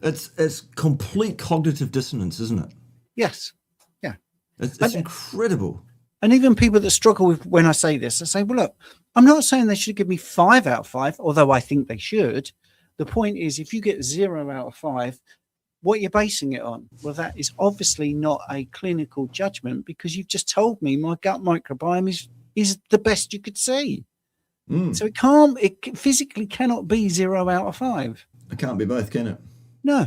It's complete cognitive dissonance, isn't it? Yes. Yeah. It's incredible. And even people that struggle with when I say this, I say, well, look, I'm not saying they should give me 5 out of 5, although I think they should. The point is, if you get 0 out of 5, what you're basing it on? Well, that is obviously not a clinical judgment, because you've just told me my gut microbiome is the best you could see. So it physically cannot be 0 out of 5. It can't be both, can it? No.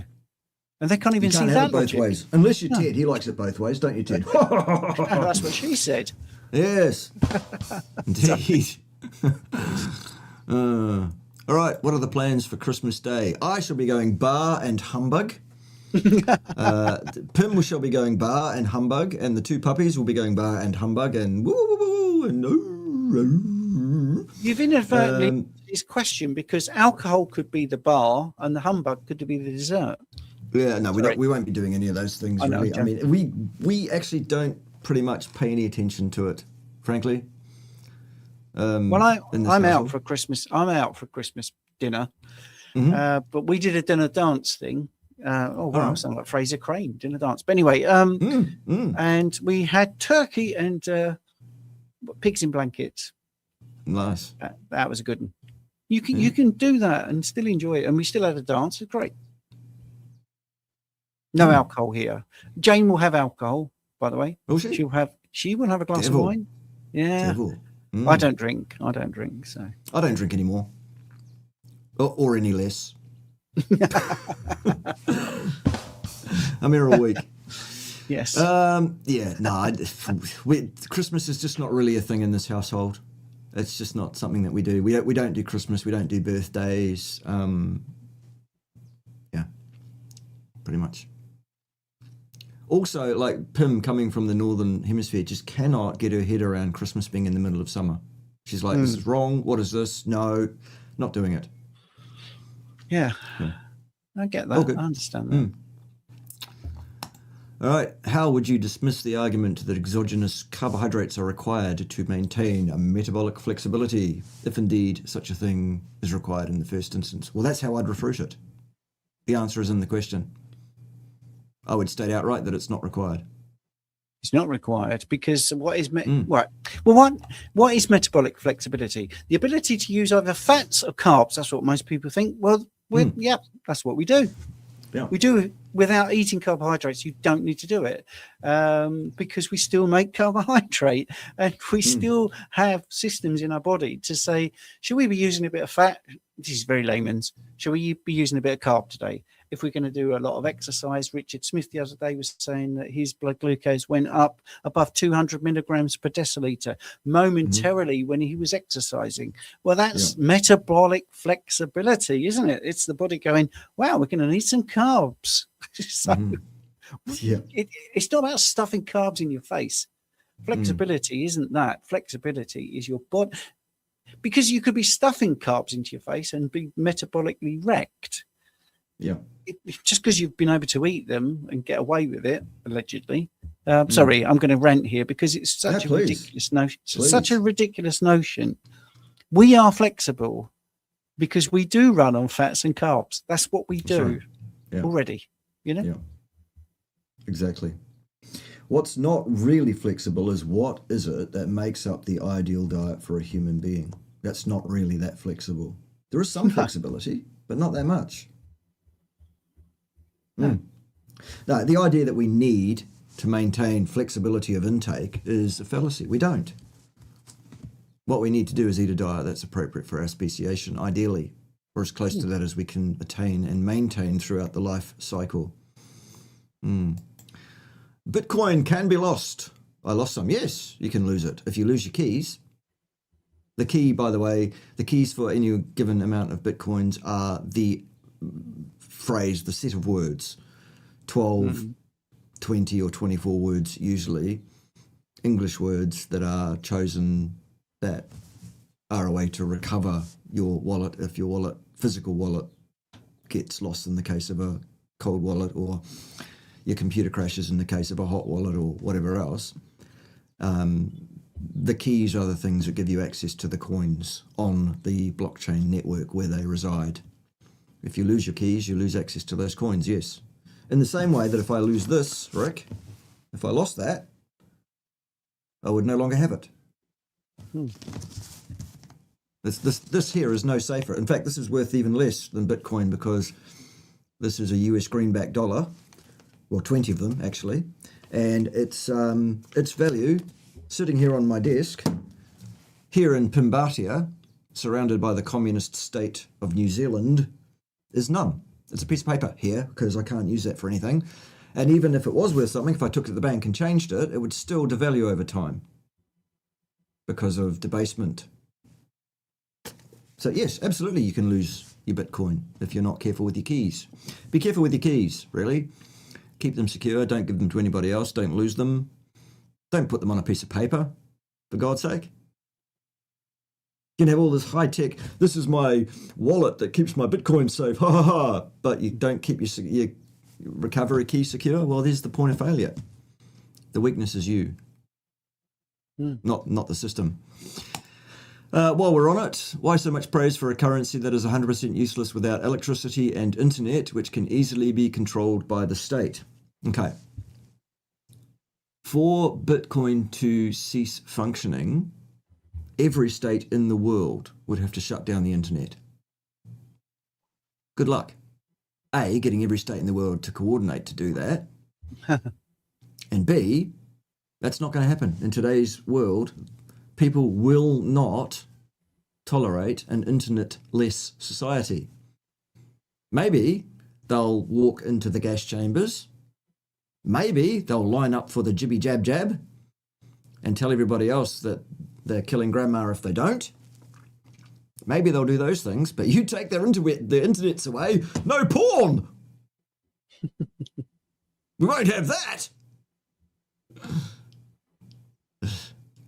And they can't even see that both logic. ways. Unless you're Ted. He likes it both ways, don't you, Ted? That's what she said. Yes. Indeed. All right. What are the plans for Christmas Day? I shall be going bar and humbug. Pim shall be going bar and humbug, and the 2 puppies will be going bar and humbug, and woo, woo, woo, and You've inadvertently this question, because alcohol could be the bar and the humbug could be the dessert. Yeah, no, we won't be doing any of those things. Really. I mean, we actually don't pretty much pay any attention to it, frankly. Well, I'm out for Christmas. I'm out for Christmas dinner, but we did a dinner dance thing. I sound like Fraser Crane, dinner dance. But anyway, and we had turkey and pigs in blankets. Nice. That was a good one. You can do that and still enjoy it, and we still had a dance. It's great. No alcohol here. Jane will have alcohol, by the way. Will she? She will have a glass of wine. Yeah. I don't drink. So I don't drink anymore, or any less. I'm here all week. Yes. Yeah. No. Christmas is just not really a thing in this household. It's just not something that we do. We don't do Christmas. We don't do birthdays. Yeah. Pretty much. Also, like Pim coming from the Northern Hemisphere just cannot get her head around Christmas being in the middle of summer. She's like, this is wrong. What is this? No, not doing it. Yeah. Yeah. I get Oh, that. good. I understand that. All right. How would you dismiss the argument that exogenous carbohydrates are required to maintain a metabolic flexibility, if indeed such a thing is required in the first instance? Well, that's how I'd refute it. The answer is in the question. I would state outright that it's not required. It's not required because what is right? Well, what is metabolic flexibility? The ability to use either fats or carbs. That's what most people think. Well, yeah, that's what we do. Yeah. We do it without eating carbohydrates. You don't need to do it because we still make carbohydrate and we still have systems in our body to say, should we be using a bit of fat? This is very layman's. Should we be using a bit of carb today? If we're going to do a lot of exercise, Richard Smith the other day was saying that his blood glucose went up above 200 milligrams per deciliter momentarily when he was exercising. Well, that's metabolic flexibility, isn't it? It's the body going, wow, we're going to need some carbs. So it's not about stuffing carbs in your face. Flexibility isn't that. Flexibility is your body. Because you could be stuffing carbs into your face and be metabolically wrecked. Yeah. Just because you've been able to eat them and get away with it, allegedly. Sorry, I'm going to rant here because it's such a ridiculous notion. Such a ridiculous notion. We are flexible because we do run on fats and carbs. That's what we do already. You know. Yeah. Exactly. What's not really flexible is what is it that makes up the ideal diet for a human being? That's not really that flexible. There is some flexibility, but not that much. No, the idea that we need to maintain flexibility of intake is a fallacy. We don't. What we need to do is eat a diet that's appropriate for our speciation, ideally, or as close to that as we can attain and maintain throughout the life cycle. Bitcoin can be lost. I lost some. Yes, you can lose it. If you lose your keys, the key, by the way, the keys for any given amount of Bitcoins are the phrase, the set of words, 12, 20 or 24 words usually, English words that are chosen that are a way to recover your wallet if your physical wallet gets lost in the case of a cold wallet, or your computer crashes in the case of a hot wallet, or whatever else. The keys are the things that give you access to the coins on the blockchain network where they reside. If you lose your keys, you lose access to those coins, yes. In the same way that if I lose this, Rick, if I lost that, I would no longer have it. This here is no safer. In fact, this is worth even less than Bitcoin because this is a US greenback dollar, well, 20 of them actually, and its value sitting here on my desk, here in Pimbatia, surrounded by the communist state of New Zealand, is none. It's a piece of paper here because I can't use that for anything. And even if it was worth something, if I took it to the bank and changed it, it would still devalue over time because of debasement. So yes, absolutely you can lose your Bitcoin if you're not careful with your keys. Be careful with your keys, really. Keep them secure. Don't give them to anybody else. Don't lose them. Don't put them on a piece of paper, for God's sake. You can have all this high-tech, this is my wallet that keeps my Bitcoin safe, ha ha ha, but you don't keep your recovery key secure. Well, there's the point of failure. The weakness is you, not the system. While we're on it, why so much praise for a currency that is 100% useless without electricity and internet, which can easily be controlled by the state? Okay. For Bitcoin to cease functioning, every state in the world would have to shut down the internet. Good luck. A, getting every state in the world to coordinate to do that. And B, that's not going to happen. In today's world, people will not tolerate an internet-less society. Maybe they'll walk into the gas chambers. Maybe they'll line up for the jibby jab jab and tell everybody else that they're killing grandma if they don't. Maybe they'll do those things, but you take their internets away, no porn! We won't have that.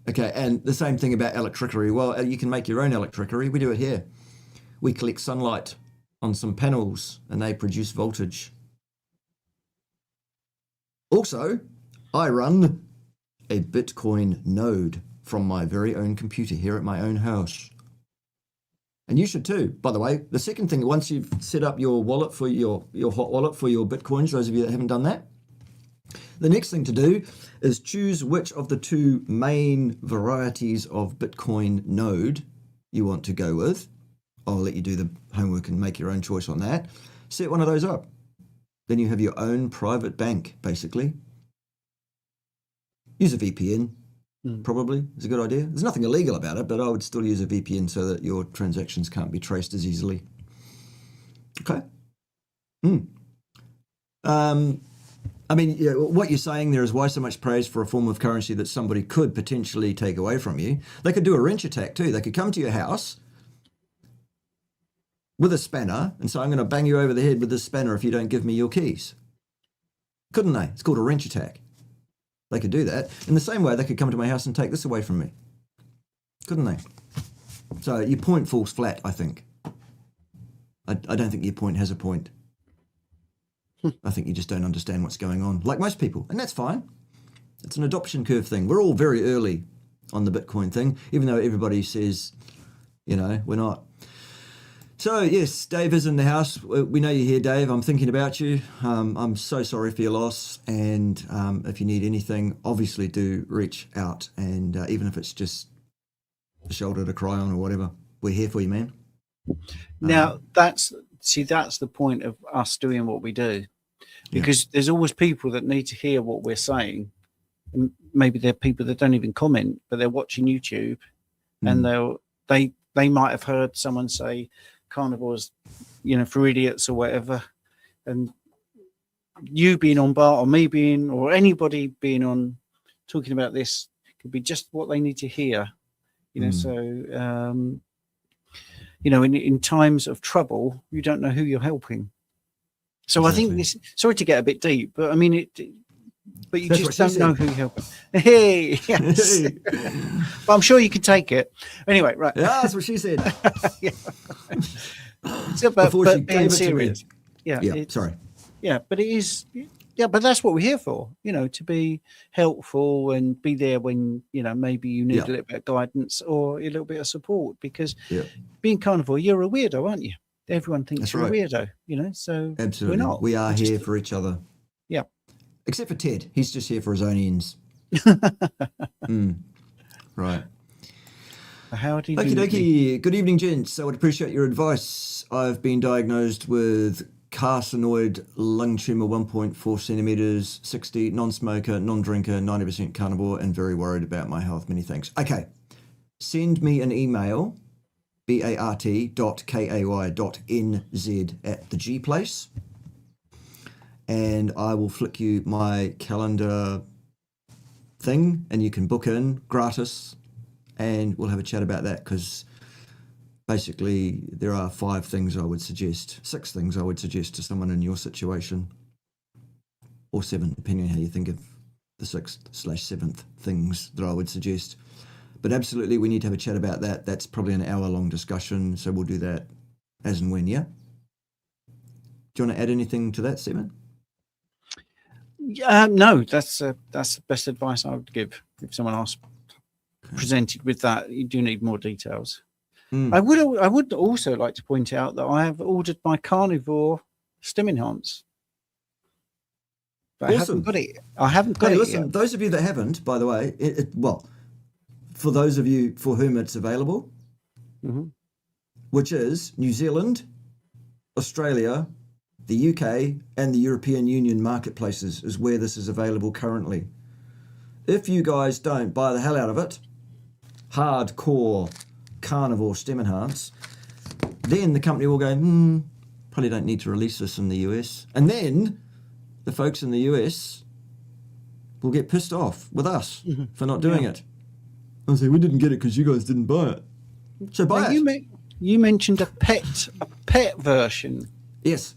Okay, and the same thing about electricity. Well, you can make your own electricity. We do it here. We collect sunlight on some panels and they produce voltage. Also, I run a Bitcoin node from my very own computer here at my own house. And you should too, by the way. The second thing, once you've set up your wallet for your hot wallet for your Bitcoins, those of you that haven't done that, the next thing to do is choose which of the two main varieties of Bitcoin node you want to go with. I'll let you do the homework and make your own choice on that. Set one of those up. Then you have your own private bank, basically. Use a VPN. Probably is a good idea. There's nothing illegal about it, but I would still use a VPN so that your transactions can't be traced as easily. Okay. I mean, yeah, what you're saying there is why so much praise for a form of currency that somebody could potentially take away from you. They could do a wrench attack too. They could come to your house with a spanner and say, I'm going to bang you over the head with this spanner if you don't give me your keys. Couldn't they? It's called a wrench attack. They could do that. In the same way, they could come to my house and take this away from me. Couldn't they? So your point falls flat, I think. I don't think your point has a point. I think you just don't understand what's going on, like most people, and that's fine. It's an adoption curve thing. We're all very early on the Bitcoin thing, even though everybody says, you know, we're not. So, yes, Dave is in the house. We know you're here, Dave. I'm thinking about you. I'm so sorry for your loss. And if you need anything, obviously do reach out. And even if it's just a shoulder to cry on or whatever, we're here for you, man. Now, that's the point of us doing what we do. Because there's always people that need to hear what we're saying. And maybe they're people that don't even comment, but they're watching YouTube. And they might have heard someone say, carnivores, you know, for idiots or whatever, and you being on Bart or me being or anybody being on talking about this could be just what they need to hear, you know. So you know, in times of trouble, you don't know who you're helping. So exactly. I think this, sorry to get a bit deep, but I mean but you just don't know who you're helping. Hey, yes. But I'm sure you can take it. Anyway, right. Yeah, that's what she said. Yeah. So, but being serious. Yeah. Sorry. Yeah, but it is. Yeah, but that's what we're here for. You know, to be helpful and be there when, you know, maybe you need a little bit of guidance or a little bit of support. Because being carnivore, you're a weirdo, aren't you? Everyone thinks you're a weirdo. You know, so absolutely, we're not. We are here for each other. Yeah. Except for Ted. He's just here for his own ends. Right. How do you Okie dokie. Good evening, gents. I would appreciate your advice. I've been diagnosed with carcinoid lung tumor, 1.4 centimeters, 60, non-smoker, non-drinker, 90% carnivore, and very worried about my health. Many thanks. Okay. Send me an email, bart.kay.nz@thegplace. And I will flick you my calendar thing and you can book in gratis and we'll have a chat about that, because basically there are 6 things I would suggest to someone in your situation, or 7, depending on how you think of the 6/7th things that I would suggest. But absolutely, we need to have a chat about that. That's probably an hour-long discussion, so we'll do that as and when, yeah? Do you want to add anything to that, Stephen? No, that's the best advice I would give if someone else presented with that. You do need more details. I would also like to point out that I have ordered my carnivore Stim Enhance. But awesome. I haven't got it listen, yet. Those of you that haven't, by the way, well, for those of you for whom it's available, which is New Zealand, Australia, the UK, and the European Union marketplaces is where this is available currently. If you guys don't buy the hell out of it, hardcore carnivore Stim Enhance, then the company will go, probably don't need to release this in the US. And then the folks in the US will get pissed off with us for not doing it. I'll say, we didn't get it because you guys didn't buy it. So buy it. You mentioned a pet version. Yes.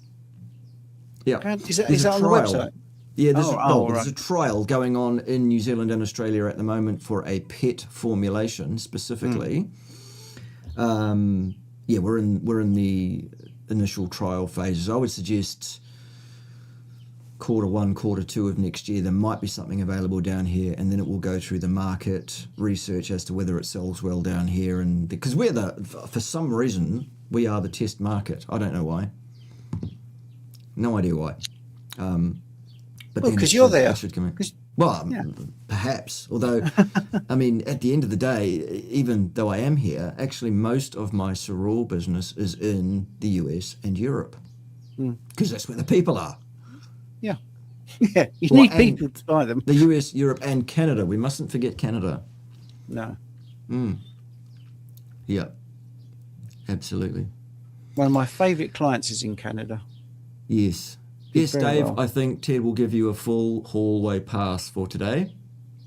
Yeah. Is that on the website? Yeah, Oh, there's a trial going on in New Zealand and Australia at the moment for a pet formulation specifically. Yeah, we're in the initial trial phases. I would suggest Q1, Q2 of next year, there might be something available down here, and then it will go through the market research as to whether it sells well down here. And because for some reason, we are the test market. I don't know why. No idea why. But Well, because you're there. It should come in. Well, perhaps. Although, I mean, at the end of the day, even though I am here, actually most of my Sorol business is in the US and Europe. Because that's where the people are. Yeah. Yeah. You need people to buy them. The US, Europe, and Canada. We mustn't forget Canada. No. Yeah. Absolutely. One of my favourite clients is in Canada. Yes. Yes, very Dave, well. I think Ted will give you a full hallway pass for today.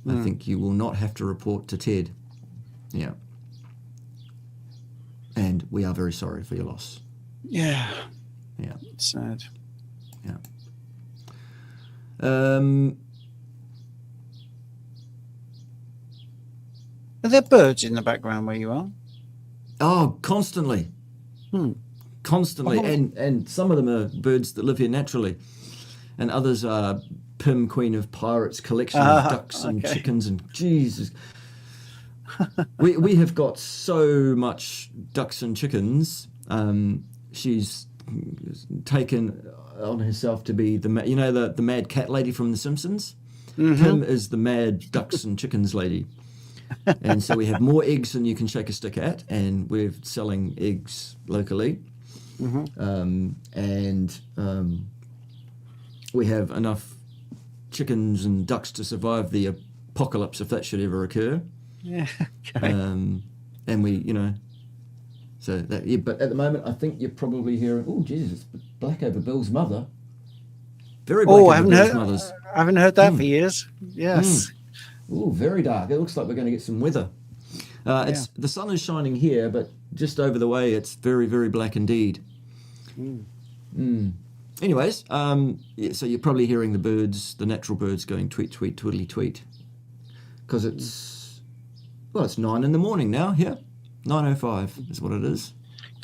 I think you will not have to report to Ted. Yeah. And we are very sorry for your loss. Yeah. Yeah. It's sad. Yeah. Are there birds in the background where you are? Oh, constantly. Constantly. And some of them are birds that live here naturally. And others are Pim, Queen of Pirates, collection of ducks and chickens and Jesus. we have got so much ducks and chickens. She's taken on herself to be the mad cat lady from The Simpsons. Pim is the mad ducks and chickens lady. And so we have more eggs than you can shake a stick at, and we're selling eggs locally. We have enough chickens and ducks to survive the apocalypse if that should ever occur. Yeah. Okay. And we, so that, yeah, but at the moment, I think you're probably hearing, oh, Jesus, black over Bill's mother. Very black over Bill's mothers. I haven't heard that for years. Yes. Oh, very dark. It looks like we're going to get some weather. The sun is shining here, but just over the way, it's very, very black indeed. Anyways, so you're probably hearing the birds, the natural birds going tweet, tweet, twiddly, tweet. Because it's 9 in the morning now, yeah. 9:05 is what it is.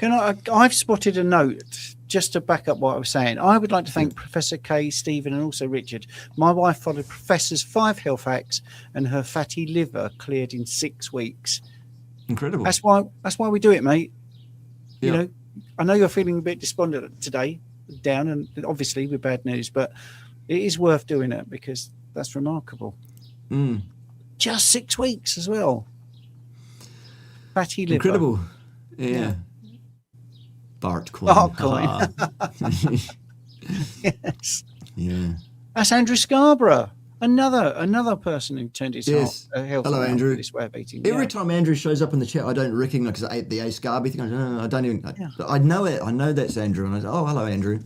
I've spotted a note just to back up what I was saying. I would like to thank Professor Kay, Stephen, and also Richard. My wife followed Professor's 5 health hacks, and her fatty liver cleared in 6 weeks. Incredible. That's why we do it, mate. Yeah. I know you're feeling a bit despondent today, down, and obviously with bad news, but it is worth doing it because that's remarkable. Just 6 weeks as well. Fatty liver. Incredible. Yeah. Bart Coin. Bart Coin. Yes. Yeah. That's Andrew Scarborough. Another person who turned his health Hello, around Andrew. with this way of eating. Every time Andrew shows up in the chat, I don't recognize because I ate the A Scarby thing. I don't even. I know it. I know that's Andrew, and I say, "Oh, hello, Andrew."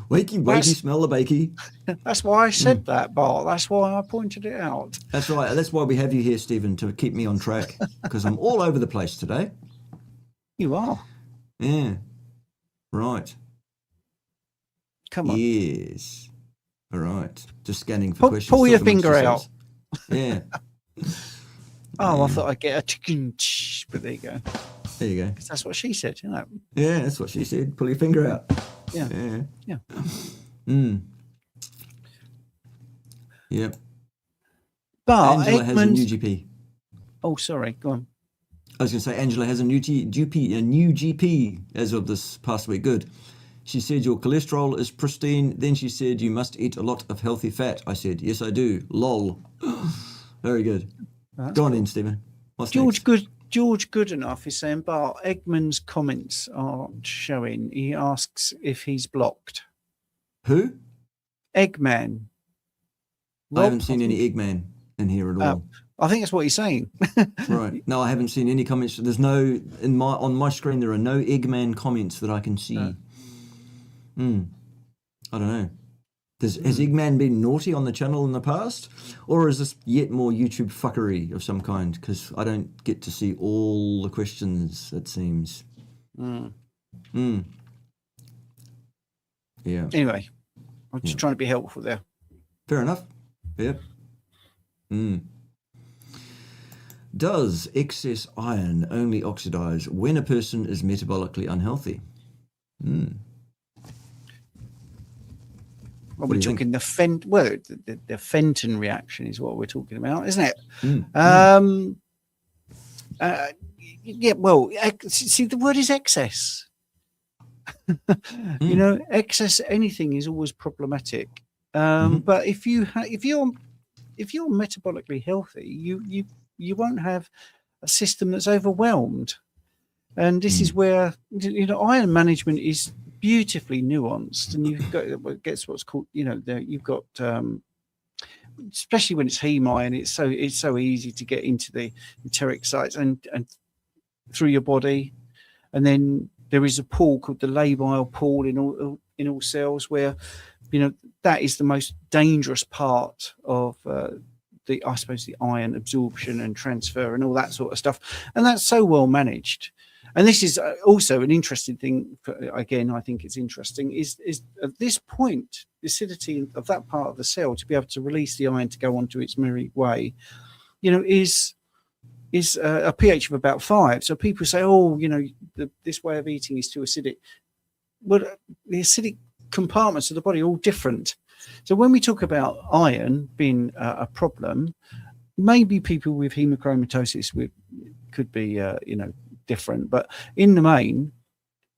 Wakey, smell the bakey. That's why I said that, Bart. That's why I pointed it out. That's right. That's why we have you here, Stephen, to keep me on track because I'm all over the place today. You are. Yeah. Right. Come on. Yes. All right. Just scanning for questions. Pull your finger out. Yeah. I thought I'd get a chicken, but there you go. There you go. 'Cause that's what she said, Yeah, that's what she said. Pull your finger out. Yeah. Yep. But Angela has a new GP. Oh, sorry. Go on. I was going to say Angela has a new GP as of this past week. Good. She said your cholesterol is pristine. Then she said you must eat a lot of healthy fat. I said, yes, I do. Lol. Very good. Go on in, Stephen. What's next? George Goodenough is saying, Bart, Eggman's comments aren't showing. He asks if he's blocked. Who? Eggman. I haven't seen any Eggman in here at all. I think that's what he's saying. Right. No, I haven't seen any comments. There's no on my screen. There are no Eggman comments that I can see. I don't know. Has Eggman been naughty on the channel in the past, or is this yet more YouTube fuckery of some kind? Because I don't get to see all the questions. It seems. Mm. Yeah. Anyway, I'm just trying to be helpful there. Fair enough. Yeah. Does excess iron only oxidize when a person is metabolically unhealthy? Well, do we're you think? talking the Fenton reaction is what we're talking about, isn't it? Yeah. Well, see, the word is excess. You know, excess anything is always problematic. But if you're metabolically healthy, you won't have a system that's overwhelmed. And this is where, you know, iron management is beautifully nuanced, and you've got what's called, you know, you've got especially when it's heme iron, it's so easy to get into the enteric sites and through your body, and then there is a pool called the labile pool in all cells, where, you know, that is the most dangerous part of the iron absorption and transfer and all that sort of stuff, and that's so well managed. And this is also an interesting thing. Again, I think it's interesting is at this point, the acidity of that part of the cell to be able to release the iron to go on to its merry way, you know, is a pH of about 5. So people say, oh, you know, this way of eating is too acidic. Well, the acidic compartments of the body are all different. So when we talk about iron being a problem, maybe people with hemochromatosis could be, you know, different, but in the main,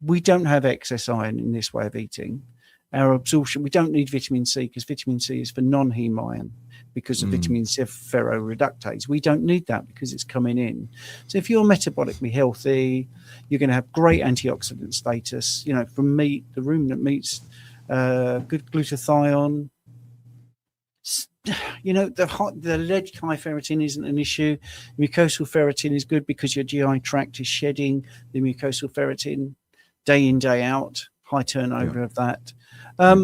we don't have excess iron in this way of eating. Our absorption, we don't need vitamin C, because vitamin C is for non-heme iron because of vitamin C ferroreductase. We don't need that because it's coming in. So if you're metabolically healthy, you're going to have great antioxidant status, you know, from meat, the ruminant meats, good glutathione. You know, the alleged high ferritin isn't an issue. Mucosal ferritin is good because your GI tract is shedding the mucosal ferritin day in, day out, high turnover of that. I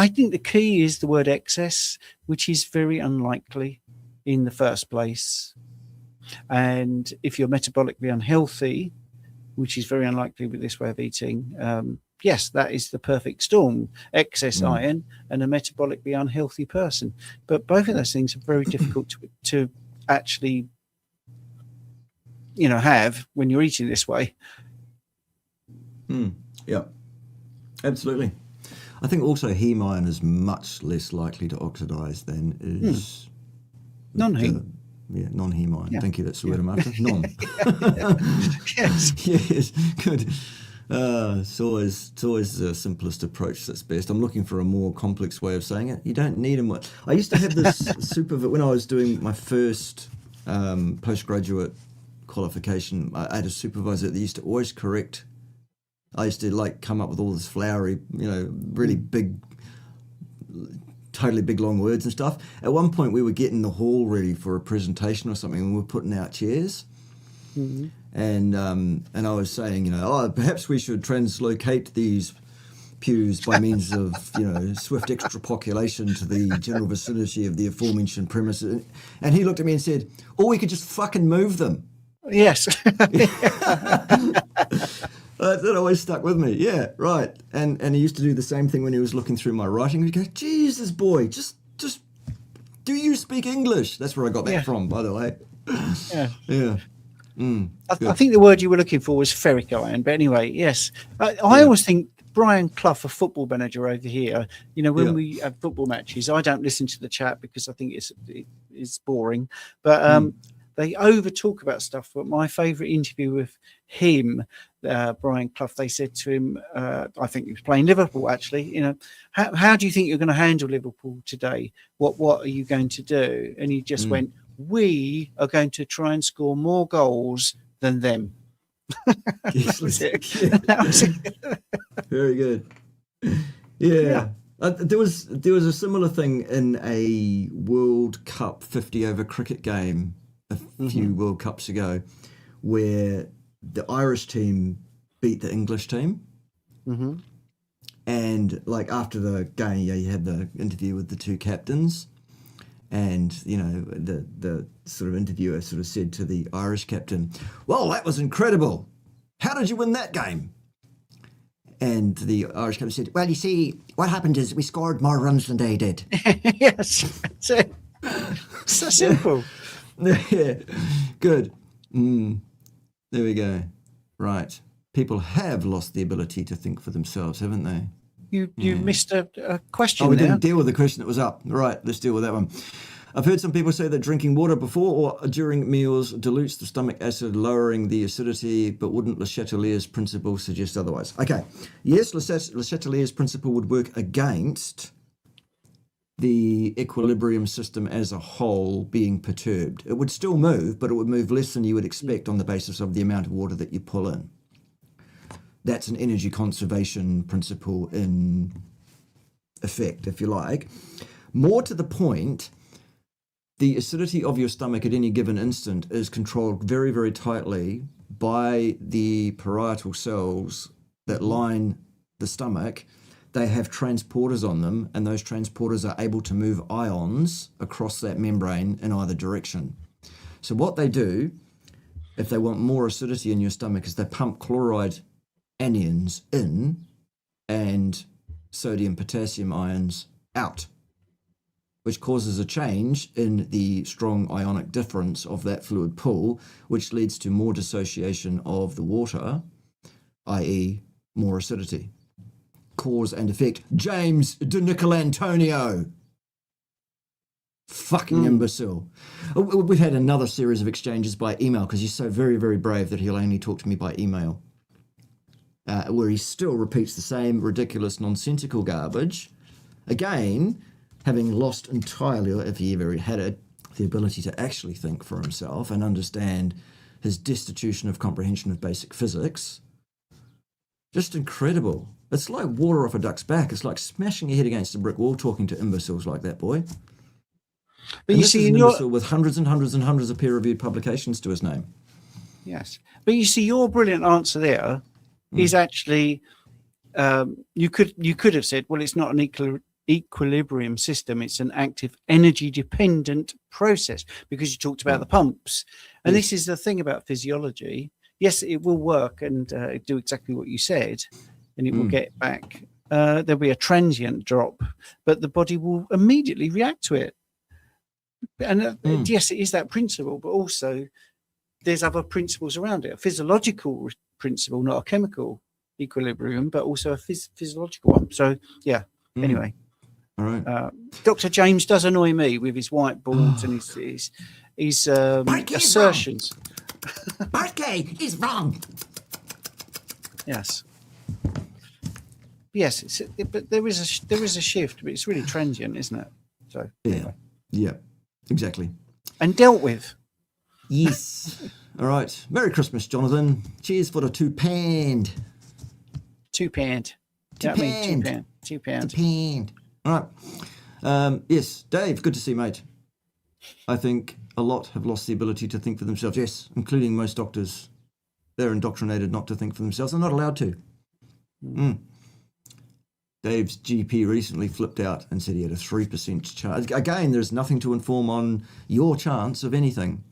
think the key is the word excess, which is very unlikely in the first place. And if you're metabolically unhealthy, which is very unlikely with this way of eating, yes, that is the perfect storm, excess iron and a metabolically unhealthy person. But both of those things are very difficult to actually, you know, have when you're eating this way. Yeah, absolutely. I think also heme iron is much less likely to oxidize than is non-heme. Non-heme iron. Yeah. Thank you. That's the word I'm after. Non. Yes. Yes, good. It's always the simplest approach that's best. I'm looking for a more complex way of saying it. You don't need them. I used to have this when I was doing my first postgraduate qualification. I had a supervisor that used to always correct. I used to come up with all this flowery, you know, really big, totally big long words and stuff. At one point, we were getting the hall ready for a presentation or something, and we were putting out chairs. And I was saying, you know, perhaps we should translocate these pews by means of, you know, swift extrapolation to the general vicinity of the aforementioned premises. And he looked at me and said, "Or we could just fucking move them." Yes. That always stuck with me. Yeah, right. And he used to do the same thing when he was looking through my writing. He'd go, "Jesus, boy, just do you speak English?" That's where I got that from, by the way. Yeah. I think the word you were looking for was ferric iron. But anyway, yes. I always think Brian Clough, a football manager over here, you know, when we have football matches, I don't listen to the chat because I think it's boring. But they over talk about stuff. But my favourite interview with him, Brian Clough, they said to him, I think he was playing Liverpool actually, you know, how do you think you're going to handle Liverpool today? What are you going to do? And he just went, "We are going to try and score more goals than them." That was it. That was it. Very good. Yeah. There was a similar thing in a World Cup 50 over cricket game a few World Cups ago, where the Irish team beat the English team. And after the game, you had the interview with the two captains. And, you know, the sort of interviewer sort of said to the Irish captain, "Well, that was incredible. How did you win that game?" And the Irish captain said, well, you see, what happened is we scored more runs than they did. Yes, that's it. So simple. Yeah, good. There we go. Right. People have lost the ability to think for themselves, haven't they? You missed a question. Oh, we there. didn't deal with the question that was up. Right, let's deal with that one. I've heard some people say that drinking water before or during meals dilutes the stomach acid, lowering the acidity, but wouldn't Le Chatelier's principle suggest otherwise? Okay, yes, Le Chatelier's principle would work against the equilibrium system as a whole being perturbed. It would still move, but it would move less than you would expect on the basis of the amount of water that you pull in. That's an energy conservation principle in effect, if you like. More to the point, the acidity of your stomach at any given instant is controlled very, very tightly by the parietal cells that line the stomach. They have transporters on them, and those transporters are able to move ions across that membrane in either direction. So what they do, if they want more acidity in your stomach, is they pump chloride anions in and sodium potassium ions out, which causes a change in the strong ionic difference of that fluid pool, which leads to more dissociation of the water, i.e. more acidity. Cause and effect. James De Nicolantonio. Fucking imbecile. We've had another series of exchanges by email because he's so very, very brave that he'll only talk to me by email. Where he still repeats the same ridiculous, nonsensical garbage. Again, having lost entirely, if he ever had it, the ability to actually think for himself and understand his destitution of comprehension of basic physics. Just incredible. It's like water off a duck's back. It's like smashing your head against a brick wall talking to imbeciles like that, boy. But And you this see, is an in your imbecile with hundreds and hundreds and hundreds of peer-reviewed publications to his name. yes, but you see, your brilliant answer there is actually you could have said, well, it's not an equilibrium system; it's an active, energy-dependent process, because you talked about the pumps, and Yes. this is the thing about physiology. Yes, it will work and do exactly what you said, and it will get back. There'll be a transient drop, but the body will immediately react to it. And yes, it is that principle, but also there's other principles around it. A physiological principle, not a chemical equilibrium, but also a physiological one. So, yeah, anyway. All right. Dr. James does annoy me with his whiteboards and his assertions. Barkey is wrong. Yes. Yes, but there is a shift, but it's really transient, isn't it? So Yeah, exactly. and dealt with. Yes. All right. Merry Christmas, Jonathan. Cheers for the £2. £2. Yeah, I mean £2. £2. All right. Yes, Dave, good to see you, mate. I think a lot have lost the ability to think for themselves. Yes, including most doctors. They're indoctrinated not to think for themselves. They're not allowed to. Dave's GP recently flipped out and said he had a 3% chance. Again, there's nothing to inform on your chance of anything.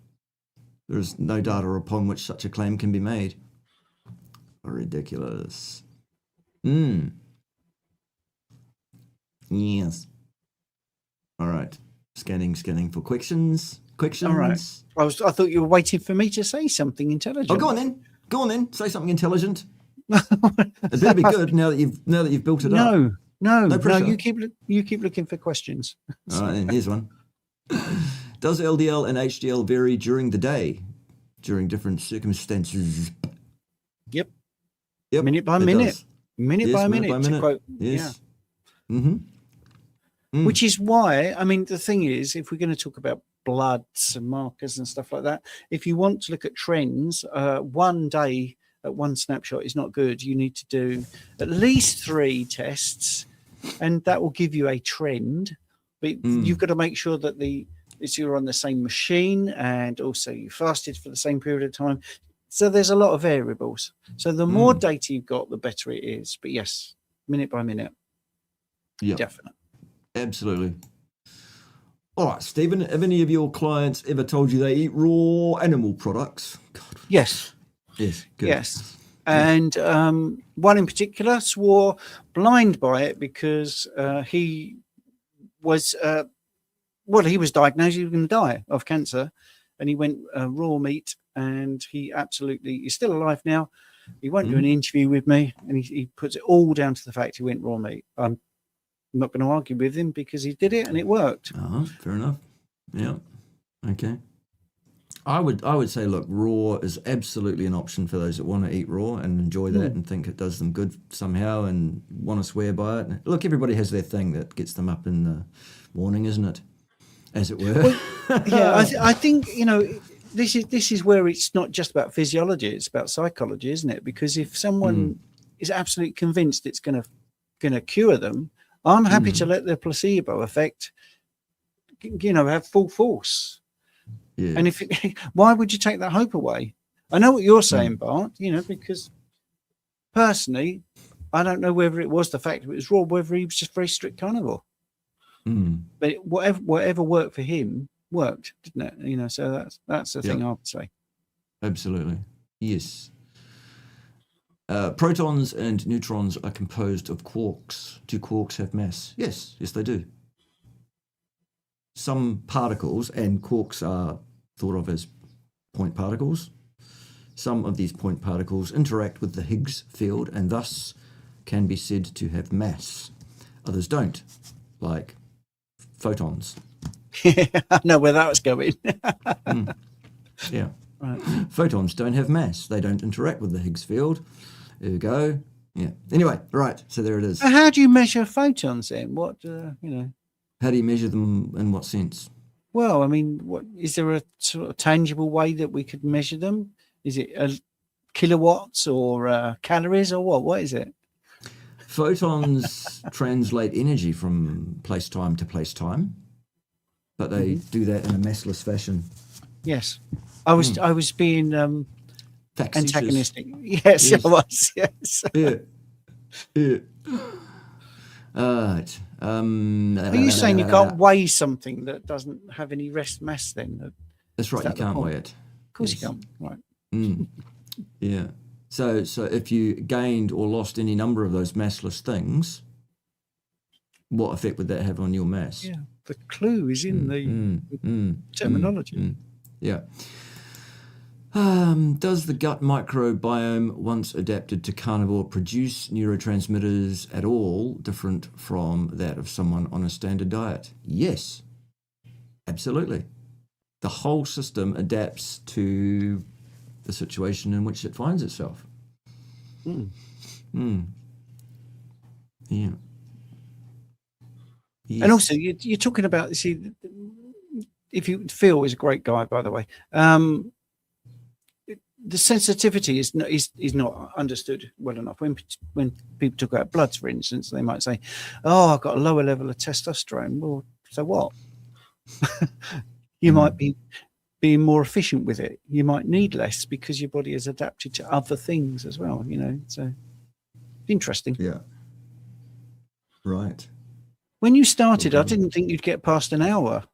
There is no data upon which such a claim can be made. Ridiculous. Yes. All right. Scanning for questions. All right. I thought you were waiting for me to say something intelligent. Oh, go on then. Say something intelligent. It better be good now that you've built it up. No. pressure. You keep looking for questions. All right, then here's one. Does LDL and HDL vary during the day, during different circumstances? Yep. Minute by it minute. does. Minute Yes, by minute minute. by minute. To quote, Yes. Yeah. Mm-hmm. Which is why, I mean, the thing is, if we're going to talk about bloods and markers and stuff like that, if you want to look at trends, one day at one snapshot is not good. You need to do at least 3 tests, and that will give you a trend. But you've got to make sure that you're on the same machine, and also you fasted for the same period of time. So there's a lot of variables. So the more data you've got, the better it is. But yes, minute by minute. Yeah. Definitely. Absolutely. All right, Stephen, have any of your clients ever told you they eat raw animal products? God. Yes. Yes. Good. Yes. And one in particular swore blind by it because he was he was diagnosed he was going to die of cancer, and he went raw meat, and he's still alive now. He won't do an interview with me, and he puts it all down to the fact he went raw meat. I'm not going to argue with him because he did it and it worked. Fair enough. Yeah. Okay. I would say, look, raw is absolutely an option for those that want to eat raw and enjoy that and think it does them good somehow and want to swear by it. Look, everybody has their thing that gets them up in the morning, isn't it? As it were. Well, yeah, I think, this is where it's not just about physiology, it's about psychology, isn't it? Because if someone is absolutely convinced it's going to cure them, I'm happy to let the placebo effect, have full force. Yeah. And why would you take that hope away? I know what you're saying, Bart, because personally, I don't know whether it was the fact that it was raw, whether he was just very strict carnivore. But whatever worked for him worked, didn't it? So that's the thing I would say. Absolutely. Yes. Protons and neutrons are composed of quarks. Do quarks have mass? Yes, they do. Some particles, and quarks are thought of as point particles. Some of these point particles interact with the Higgs field and thus can be said to have mass. Others don't, like photons. I know where that was going. Yeah. Right. Photons don't have mass. They don't interact with the Higgs field. There we go. Yeah. Anyway, right. So there it is. How do you measure photons then? What, How do you measure them? In what sense? Well, I mean, what is there a sort of tangible way that we could measure them? Is it kilowatts or calories or what? What is it? Photons translate energy from place-time to place-time, but they do that in a massless fashion. Yes, I was being Facetious. antagonistic. Yes, I was. Yes. Yeah. Right. Are you saying you can't weigh something that doesn't have any rest mass then? That's right, you can't weigh it. Of course you can't. Right. Yeah. So if you gained or lost any number of those massless things, what effect would that have on your mass? Yeah. The clue is in the terminology. Yeah. Does the gut microbiome, once adapted to carnivore, produce neurotransmitters at all different from that of someone on a standard diet? Yes, absolutely. The whole system adapts to the situation in which it finds itself. Yeah. Yes. And also, you're talking about, Phil is a great guy, by the way. The sensitivity is not understood well enough. When people talk about bloods, for instance, they might say, "Oh, I've got a lower level of testosterone." Well, so what? You might be being more efficient with it. You might need less because your body is adapted to other things as well. So interesting. Yeah. Right. When you started, I didn't think you'd get past an hour.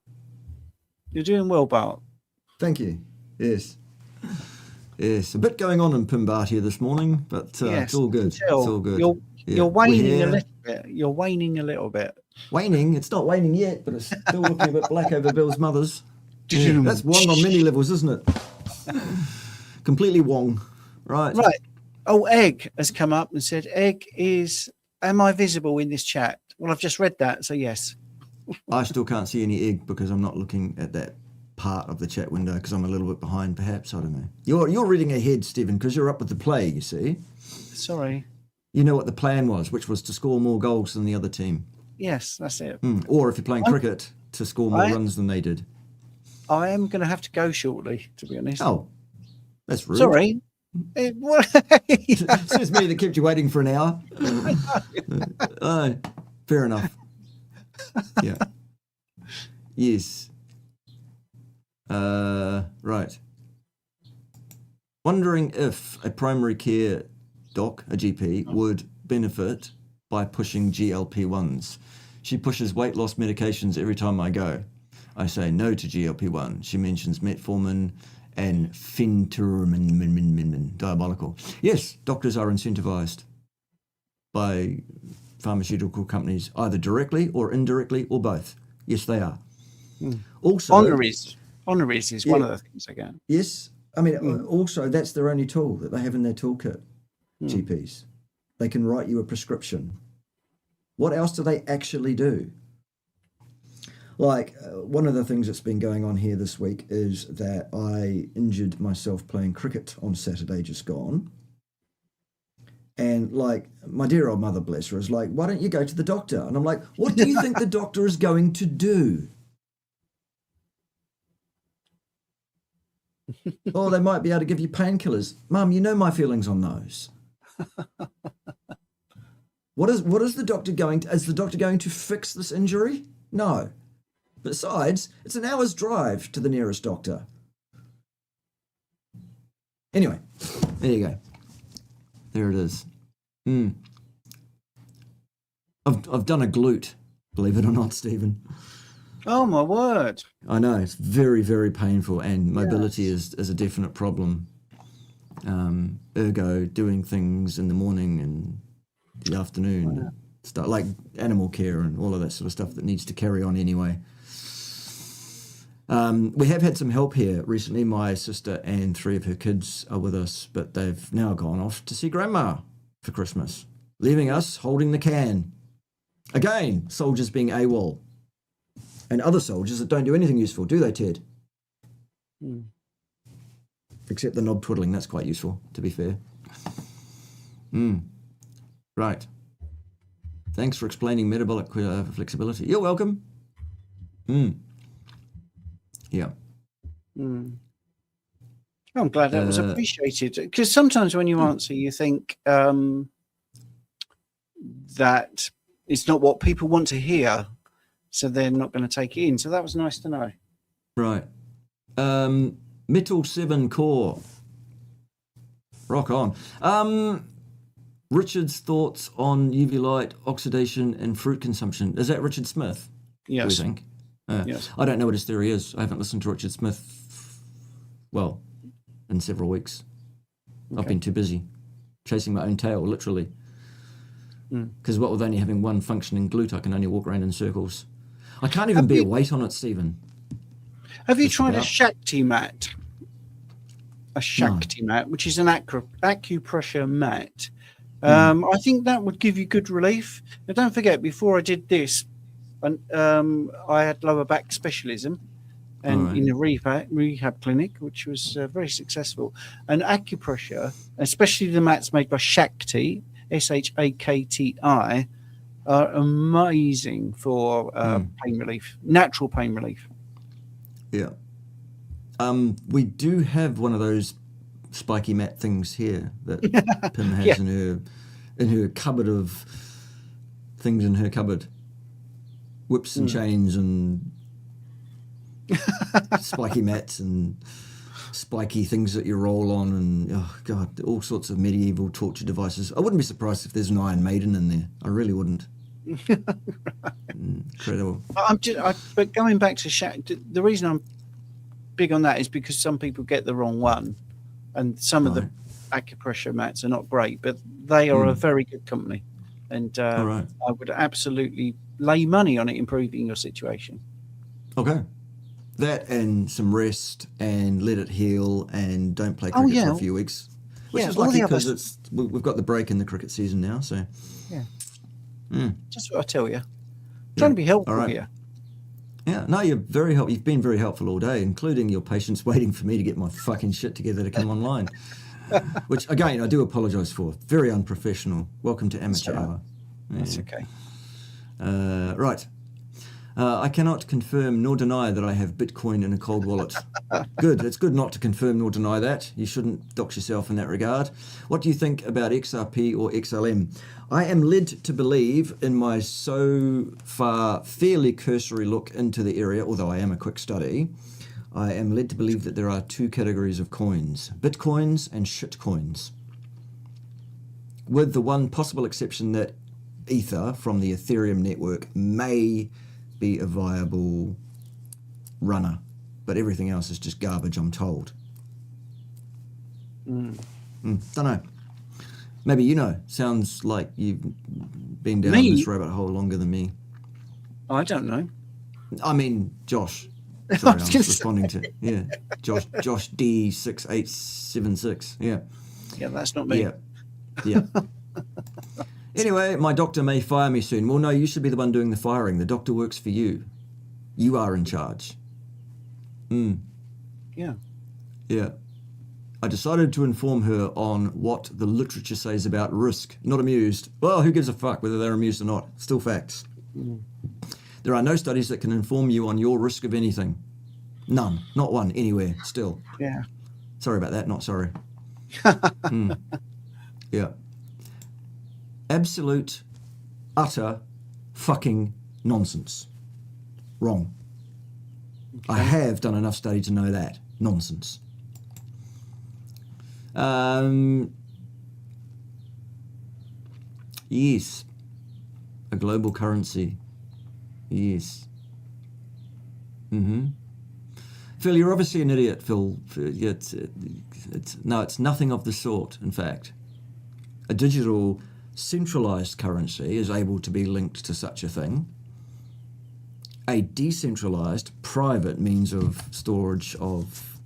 You're doing well, Bart. Thank you. Yes. Yes, a bit going on in Pimbati this morning, but it's all good. It's all good. You're waning a little bit. You're waning a little bit. Waning? It's not waning yet, but it's still looking a bit black over Bill's mother's. Yeah, that's Wong on many levels, isn't it? Completely Wong. Right. Right. Oh, Egg has come up and said, am I visible in this chat? Well, I've just read that, so yes. I still can't see any Egg because I'm not looking at that part of the chat window because I'm a little bit behind, perhaps. I don't know. You're reading ahead, Stephen, because you're up with the play, you see. Sorry. You know what the plan was, which was to score more goals than the other team. Yes, that's it. Or if you're playing cricket, to score more runs than they did. I am going to have to go shortly, to be honest. Oh, that's rude. Sorry. It says me that kept you waiting for an hour. Fair enough. Yeah. Yes. Right. Wondering if a primary care doc, a GP, would benefit by pushing GLP-1s. She pushes weight loss medications every time I go. I say no to GLP-1. She mentions metformin and fentanyl, diabolical. Yes, doctors are incentivized by pharmaceutical companies, either directly or indirectly or both. Yes, they are. Also, Honoraries is one Yeah. of the things they get. yes, I mean, also that's their only tool that they have in their toolkit. GPs, they can write you a prescription. What else do they actually do? Like, one of the things that's been going on here this week is that I injured myself playing cricket on Saturday just gone. And, like, my dear old mother, bless her, is like, why don't you go to the doctor? And I'm like, what do you think the doctor is going to do? Oh, they might be able to give you painkillers. Mum, you know my feelings on those. What is the doctor going to... Is the doctor going to fix this injury? No. Besides, it's an hour's drive to the nearest doctor. Anyway, there you go. There it is. I've done a glute, believe it or not, Stephen. Oh my word! I know, it's very, very painful, and mobility is a definite problem. Ergo, doing things in the morning and the afternoon, stuff like animal care and all of that sort of stuff that needs to carry on anyway. We have had some help here recently. My sister and 3 of her kids are with us, but they've now gone off to see Grandma for Christmas, leaving us holding the can. Again, soldiers being AWOL. And other soldiers that don't do anything useful, do they, Ted? Except the knob twiddling, that's quite useful, to be fair. Right. Thanks for explaining metabolic flexibility. You're welcome. Yeah. I'm glad that was appreciated, because sometimes when you answer, you think that it's not what people want to hear, so they're not going to take it in. So that was nice to know. Right. Metal 7 Core. Rock on. Richard's thoughts on UV light, oxidation, and fruit consumption. Is that Richard Smith? Yes. Do you think? Yes. I don't know what his theory is. I haven't listened to Richard Smith, well, in several weeks. I've been too busy chasing my own tail, literally. Because what with only having one functioning glute, I can only walk around in circles. I can't even bear weight on it, Stephen. Have you Just tried a about. Shakti mat? A Shakti mat, which is an acupressure mat. I think that would give you good relief. Now, don't forget, before I did this, I had lower back specialism, and in a rehab clinic, which was very successful. And acupressure, especially the mats made by Shakti, Shakti, are amazing for pain relief, natural pain relief. Yeah. We do have one of those spiky mat things here that Pim has in her cupboard of things in her cupboard. Whips and chains and spiky mats and spiky things that you roll on and, oh God, all sorts of medieval torture devices. I wouldn't be surprised if there's an Iron Maiden in there. I really wouldn't. Incredible. But going back to Shakti, the reason I'm big on that is because some people get the wrong one, and some of the acupressure mats are not great, but they are a very good company, and I would absolutely lay money on it improving your situation. Okay. That and some rest and let it heal and don't play cricket for a few weeks. Which is lucky because we've got the break in the cricket season now. So just what I tell you. Trying to be helpful here. Yeah, no, you're very helpful. You've been very helpful all day, including your patience waiting for me to get my fucking shit together to come online. Which, again, I do apologise for. Very unprofessional. Welcome to Amateur Hour. Yeah. That's okay. Right. I cannot confirm nor deny that I have Bitcoin in a cold wallet. Good. It's good not to confirm nor deny that. You shouldn't dox yourself in that regard. What do you think about XRP or XLM? I am led to believe, in my so far fairly cursory look into the area, although I am a quick study, I am led to believe that there are 2 categories of coins, Bitcoins and shitcoins, with the one possible exception that Ether from the Ethereum network may be a viable runner, but everything else is just garbage, I'm told. Don't know. Maybe you know. Sounds like you've been down Me? this rabbit hole longer than me. I don't know. I mean, Josh. Sorry, I'm was gonna responding to Josh D6876. Yeah. Yeah, that's not me. Yeah. Anyway, my doctor may fire me soon. Well, no, you should be the one doing the firing. The doctor works for you. You are in charge. Yeah. Yeah. I decided to inform her on what the literature says about risk. Not amused. Well, who gives a fuck whether they're amused or not? Still facts. There are no studies that can inform you on your risk of anything. None. Not one anywhere. Still. Yeah. Sorry about that. Not sorry. Yeah. Absolute, utter, fucking nonsense. Wrong. I have done enough study to know that. Nonsense. Yes. A global currency. Yes. Phil, you're obviously an idiot, Phil. It's nothing of the sort, in fact. A digital centralized currency is able to be linked to such a thing. A decentralized private means of storage of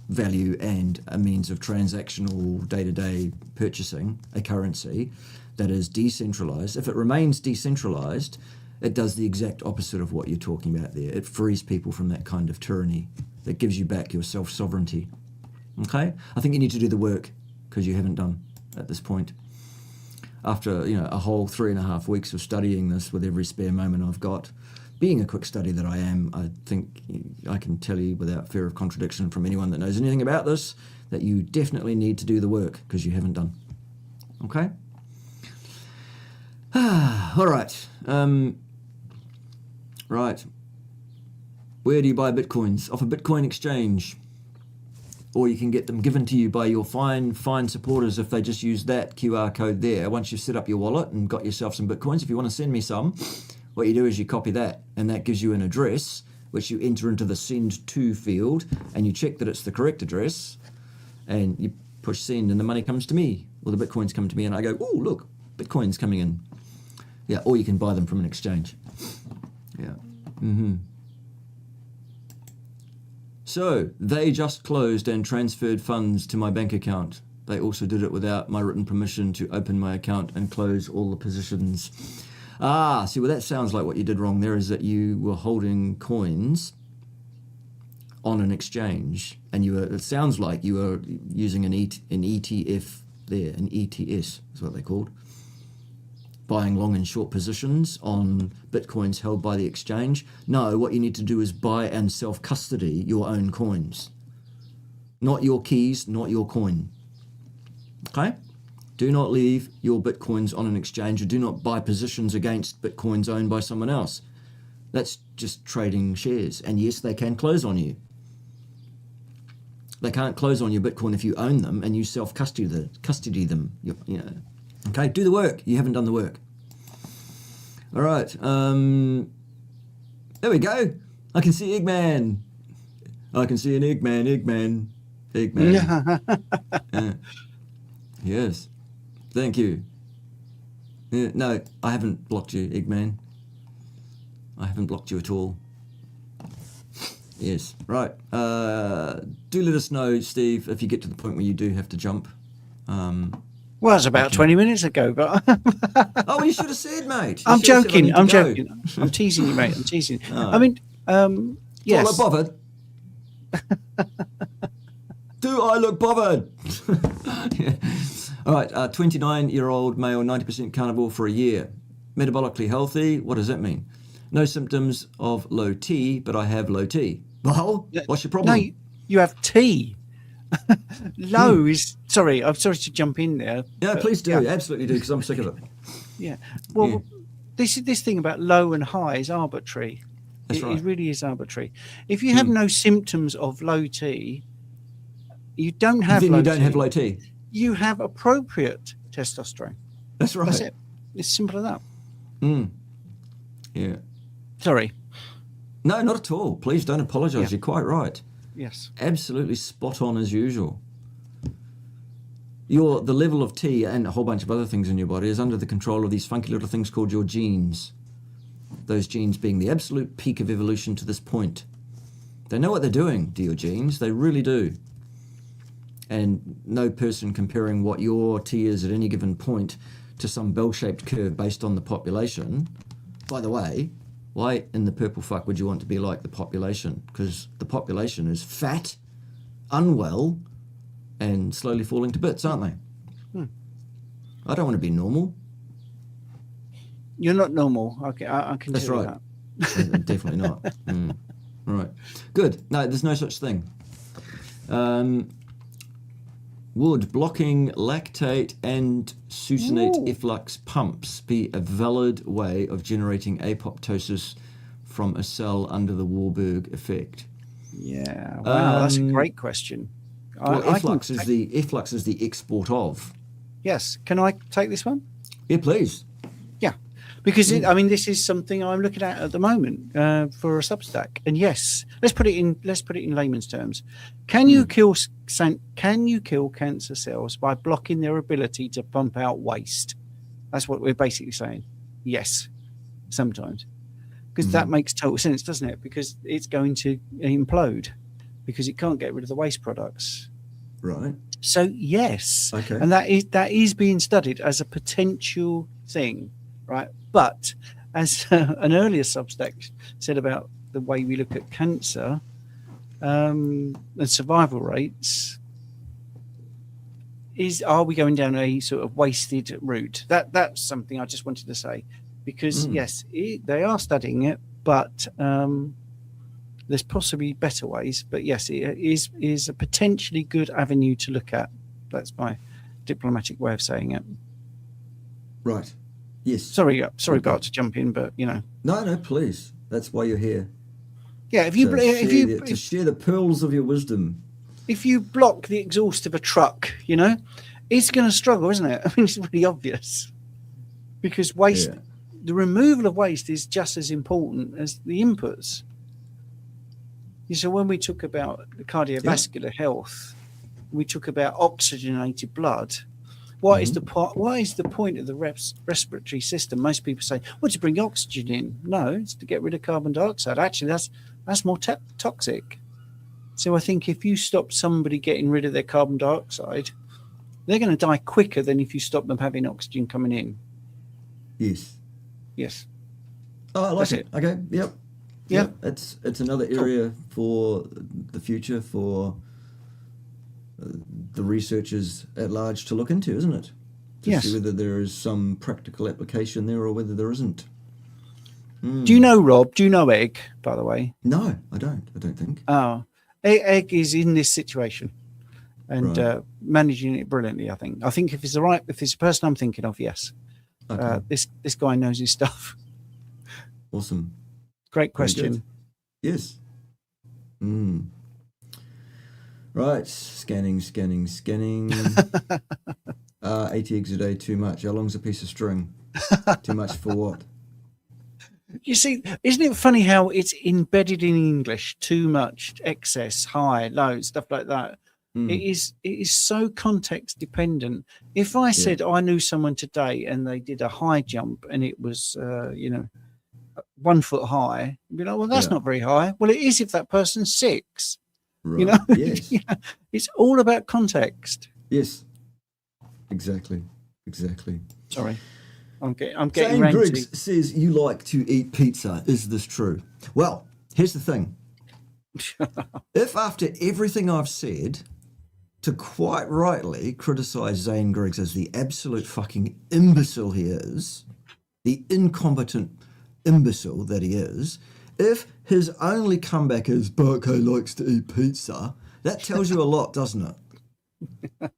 value and a means of transactional day-to-day purchasing, a currency that is decentralized. If it remains decentralized, it does the exact opposite of what you're talking about there. It frees people from that kind of tyranny. That gives you back your self-sovereignty. Okay? I think you need to do the work, because you haven't done at this point. After a whole 3.5 weeks of studying this with every spare moment I've got, being a quick study that I am, I think I can tell you without fear of contradiction from anyone that knows anything about this, that you definitely need to do the work, because you haven't done. Okay? All right. Right. Where do you buy bitcoins? Off a Bitcoin exchange. Or you can get them given to you by your fine supporters if they just use that QR code there. Once you've set up your wallet and got yourself some bitcoins, if you want to send me some, what you do is you copy that, and that gives you an address, which you enter into the send to field, and you check that it's the correct address, and you push send, and the money comes to me, or the bitcoins come to me, and I go, oh, look, bitcoins coming in. Yeah, or you can buy them from an exchange. Yeah. So, they just closed and transferred funds to my bank account. They also did it without my written permission to open my account and close all the positions. See, well, that sounds like what you did wrong there is that you were holding coins on an exchange, and it sounds like you were using an ETF there, an ETS is what they're called. Buying long and short positions on bitcoins held by the exchange. No, what you need to do is buy and self-custody your own coins. Not your keys, not your coin. Okay? Do not leave your bitcoins on an exchange, or do not buy positions against bitcoins owned by someone else. That's just trading shares. And yes, they can close on you. They can't close on your Bitcoin if you own them and you self-custody them. Okay, do the work. You haven't done the work. All right. There we go. I can see Eggman. I can see an Eggman. Yes. Thank you. No, I haven't blocked you, Eggman. I haven't blocked you at all. Yes. Right. Do let us know, Steve, if you get to the point where you do have to jump. Well, it's about 20 minutes ago, but Oh, you should have said, mate. I'm joking. I'm joking. I'm teasing you, mate. I'm teasing. Oh. I mean, yes. Do I look bothered? Do I look bothered? Yeah. All right. 29-year-old male, 90% carnivore for a year. Metabolically healthy. What does that mean? No symptoms of low T, but I have low T. Well, what's your problem? No, you have T. Low is sorry. I'm sorry to jump in there. Yeah, please do. Yeah. Absolutely do, because I'm sick of it. Yeah. Well, this thing about low and high is arbitrary. That's right. It really is arbitrary. If you have no symptoms of low T, you don't have. Then low you don't T. have low T. You have appropriate testosterone. That's right. That's it. It's simple as that. Yeah. Sorry. No, not at all. Please don't apologise. Yeah. You're quite right. Yes. Absolutely spot on as usual. the level of T and a whole bunch of other things in your body is under the control of these funky little things called your genes. Those genes being the absolute peak of evolution to this point. They know what they're doing, do your genes. They really do. And no person comparing what your T is at any given point to some bell-shaped curve based on the population. By the way, why in the purple fuck would you want to be like the population? Because the population is fat, unwell, and slowly falling to bits, aren't they? I don't want to be normal. You're not normal. Okay, I can That's tell right. you that. Definitely not. Right. Good. No, there's no such thing. Would blocking lactate and succinate efflux pumps be a valid way of generating apoptosis from a cell under the Warburg effect? Yeah. Wow, that's a great question. Well, I efflux can is the export of. Yes. Can I take this one? Yeah, please. Yeah, because this is something I'm looking at the moment for a Substack. And yes, let's put it in layman's terms. Can you kill cancer cells by blocking their ability to pump out waste? That's what we're basically saying. Yes, sometimes, because that makes total sense, doesn't it? Because it's going to implode because it can't get rid of the waste products. Right. So yes, Okay. and that is being studied as a potential thing, right? But as an earlier Substack said about the way we look at cancer and survival rates, are we going down a sort of wasted route? That's something I just wanted to say, because yes, they are studying it, but there's possibly better ways. But yes, it is a potentially good avenue to look at. That's my diplomatic way of saying it. Right. Yes. Sorry, Bart, to jump in, but you know. No, please. That's why you're here. Yeah, if To share the pearls of your wisdom. if you block the exhaust of a truck, you know, it's going to struggle, isn't it? I mean, it's really obvious, because waste, the removal of waste is just as important as the inputs. So when we talk about the cardiovascular health, we talk about oxygenated blood. What is the point of the respiratory system? Most people say, well, to bring oxygen in. No, it's to get rid of carbon dioxide. Actually, that's more toxic. So I think if you stop somebody getting rid of their carbon dioxide, they're going to die quicker than if you stop them having oxygen coming in. Yes. Yes. Oh, I like it. Okay. Yep. Yeah. It's another area for the future for the researchers at large to look into, isn't it? To see whether there is some practical application there or whether there isn't. Do you know, Rob? Do you know Egg, by the way? No, I don't. I don't think. Oh, Egg is in this situation and managing it brilliantly. I think if it's a person I'm thinking of, yes. Okay. This guy knows his stuff. Awesome. Great question. Yes. Right. Scanning. 80 eggs a day, too much. How long's a piece of string? Too much for what? You see, isn't it funny how it's embedded in English? Too much, excess, high, low, stuff like that. It is so context dependent. If I said I knew someone today and they did a high jump and it was 1 foot high, you'd be like, well, that's not very high. Well, it is if that person's 6. Right. You know, Yes. It's all about context. Yes. Exactly. Sorry, I'm getting Jane ranty. Griggs says you like to eat pizza. Is this true? Well, here's the thing. If after everything I've said, to quite rightly criticise Zane Griggs as the absolute fucking imbecile he is, the incompetent imbecile that he is, if his only comeback is Burko likes to eat pizza, that tells you a lot, doesn't it?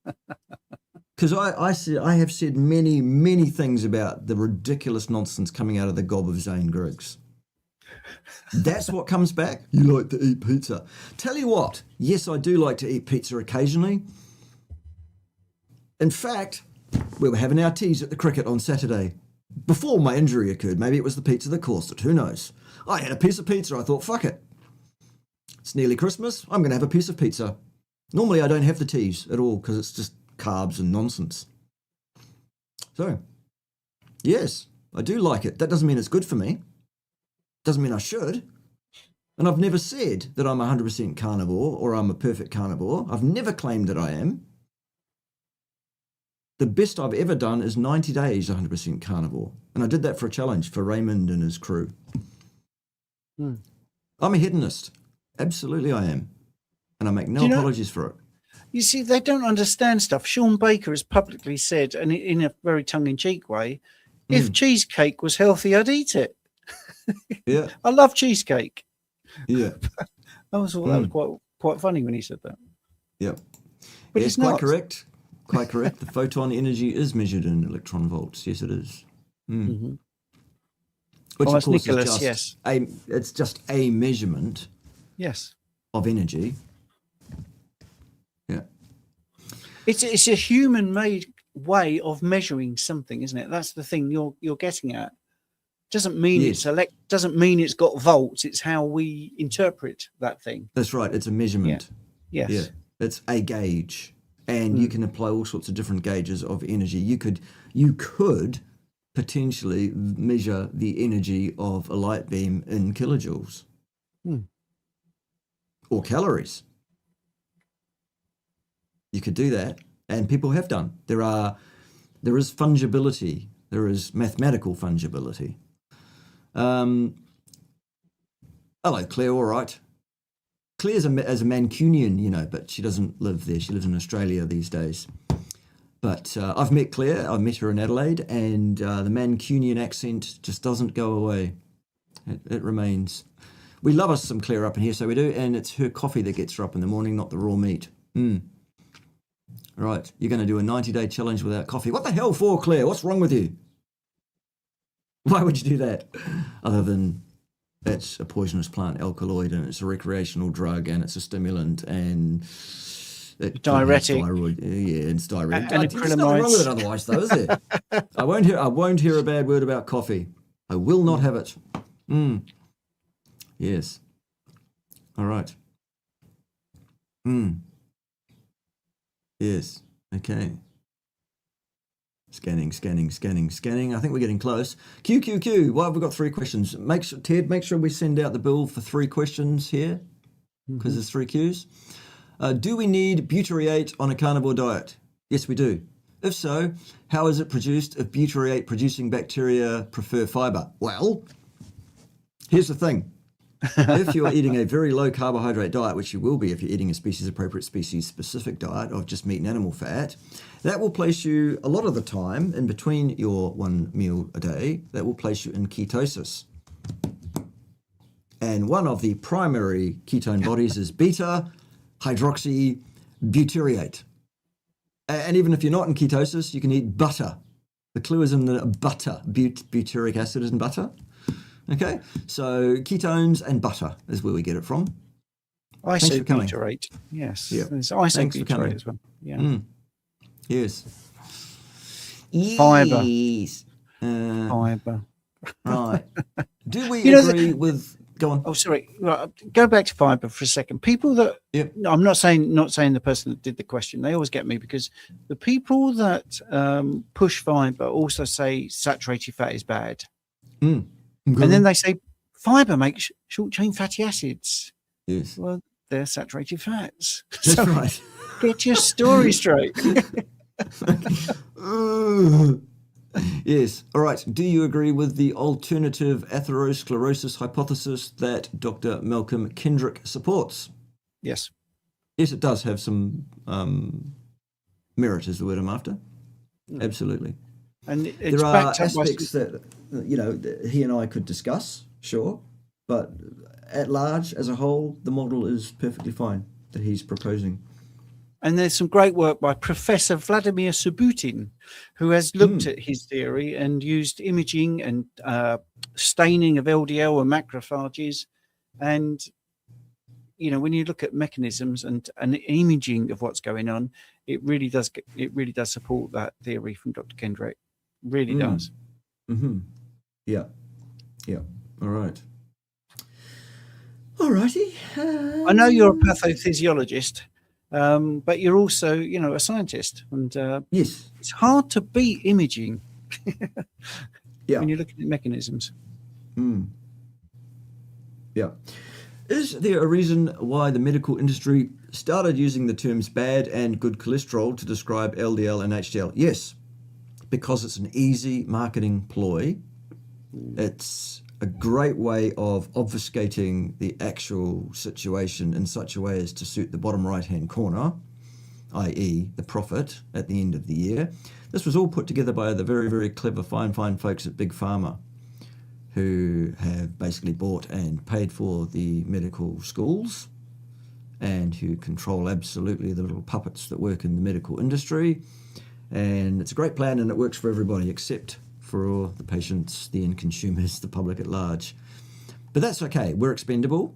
Because I have said many, many things about the ridiculous nonsense coming out of the gob of Zane Griggs. That's what comes back. You like to eat pizza. Tell you what, yes, I do like to eat pizza occasionally. In fact, we were having our teas at the cricket on Saturday. Before my injury occurred, maybe it was the pizza that caused it, who knows? I had a piece of pizza, I thought, fuck it. It's nearly Christmas, I'm going to have a piece of pizza. Normally I don't have the teas at all because it's just carbs and nonsense. So, yes, I do like it. That doesn't mean it's good for me. Doesn't mean I should. And I've never said that I'm 100% carnivore or I'm a perfect carnivore. I've never claimed that I am. The best I've ever done is 90 days 100% carnivore. And I did that for a challenge for Raymond and his crew. I'm a hedonist. Absolutely I am. And I make no apologies for it. You see, they don't understand stuff. Sean Baker has publicly said, and in a very tongue-in-cheek way, if cheesecake was healthy, I'd eat it. Yeah. I love cheesecake. Yeah. I was thought that was quite funny when he said that. Yeah. But yes, it's not. Quite correct. Quite correct. The photon energy is measured in electron volts. Yes, it is. Mm-hmm. Which, of course, Nicholas, is just it's just a measurement of energy. Yeah. It's a human-made way of measuring something, isn't it? That's the thing you're getting at. Doesn't mean doesn't mean it's got volts. It's how we interpret that thing. That's right. It's a measurement. Yeah. Yes. Yeah. It's a gauge, and you can apply all sorts of different gauges of energy. You could potentially measure the energy of a light beam in kilojoules or calories. You could do that, and people have done. There is fungibility. There is mathematical fungibility. Hello, Claire. All right. Claire's as a Mancunian, but she doesn't live there. She lives in Australia these days. But I've met Claire. I met her in Adelaide, and the Mancunian accent just doesn't go away. It remains. We love us some Claire up in here, so we do, and it's her coffee that gets her up in the morning, not the raw meat. Right, you're going to do a 90-day challenge without coffee. What the hell for, Claire? What's wrong with you? Why would you do that? Other than it's a poisonous plant alkaloid, and it's a recreational drug, and it's a stimulant, and diuretic. Thyroid. Yeah, it's diuretic. And There's nothing wrong with it otherwise, though, is there? I won't hear a bad word about coffee. I will not have it. Yes. All right. Yes. Okay. Scanning. I think we're getting close. QQQ. Well, we've got 3 questions. Ted, make sure we send out the bill for 3 questions here, because there's 3 Qs. Do we need butyrate on a carnivore diet? Yes, we do. If so, how is it produced if butyrate producing bacteria prefer fiber? Well, here's the thing. If you're eating a very low carbohydrate diet, which you will be if you're eating a species-appropriate, species-specific diet of just meat and animal fat, that will place you a lot of the time in between your 1 meal a day, that will place you in ketosis. And one of the primary ketone bodies is beta-hydroxybutyrate. And even if you're not in ketosis, you can eat butter. The clue is in the butter. Butyric acid is in butter. Okay, so ketones and butter is where we get it from. Isobutyrate. Yes. Yeah. There's isobutyrate as well. Yeah. Yes. Fiber. Yes. Fiber. Right. Do we agree with... Go on. Oh, sorry. Right, go back to fiber for a second. People that I'm not saying the person that did the question. They always get me because the people that push fiber also say saturated fat is bad. And then they say fiber makes short chain fatty acids. Yes. Well, they're saturated fats. That's right. Get your story straight. Yes. All right. Do you agree with the alternative atherosclerosis hypothesis that Dr. Malcolm Kendrick supports? Yes. Yes, it does have some merit, is the word I'm after. Absolutely. And there are aspects that he and I could discuss, sure, but at large, as a whole, the model is perfectly fine that he's proposing. And there's some great work by Professor Vladimir Subutin, who has looked at his theory and used imaging and staining of LDL and macrophages. And, when you look at mechanisms and imaging of what's going on, it really does support that theory from Dr. Kendrick. Really does. Yeah. All right. All righty. I know you're a pathophysiologist, but you're also, you know, a scientist, and Yes. it's hard to beat imaging Yeah. when you're looking at mechanisms. Yeah. Is there a reason why the medical industry started using the terms bad and good cholesterol to describe LDL and HDL? Yes, because it's an easy marketing ploy. It's a great way of obfuscating the actual situation in such a way as to suit the bottom right-hand corner, i.e. the profit at the end of the year. This was all put together by the very, very clever, fine folks at Big Pharma, who have basically bought and paid for the medical schools and who control absolutely the little puppets that work in the medical industry. And it's a great plan and it works for everybody except for the patients, the end consumers, the public at large. But that's okay. We're expendable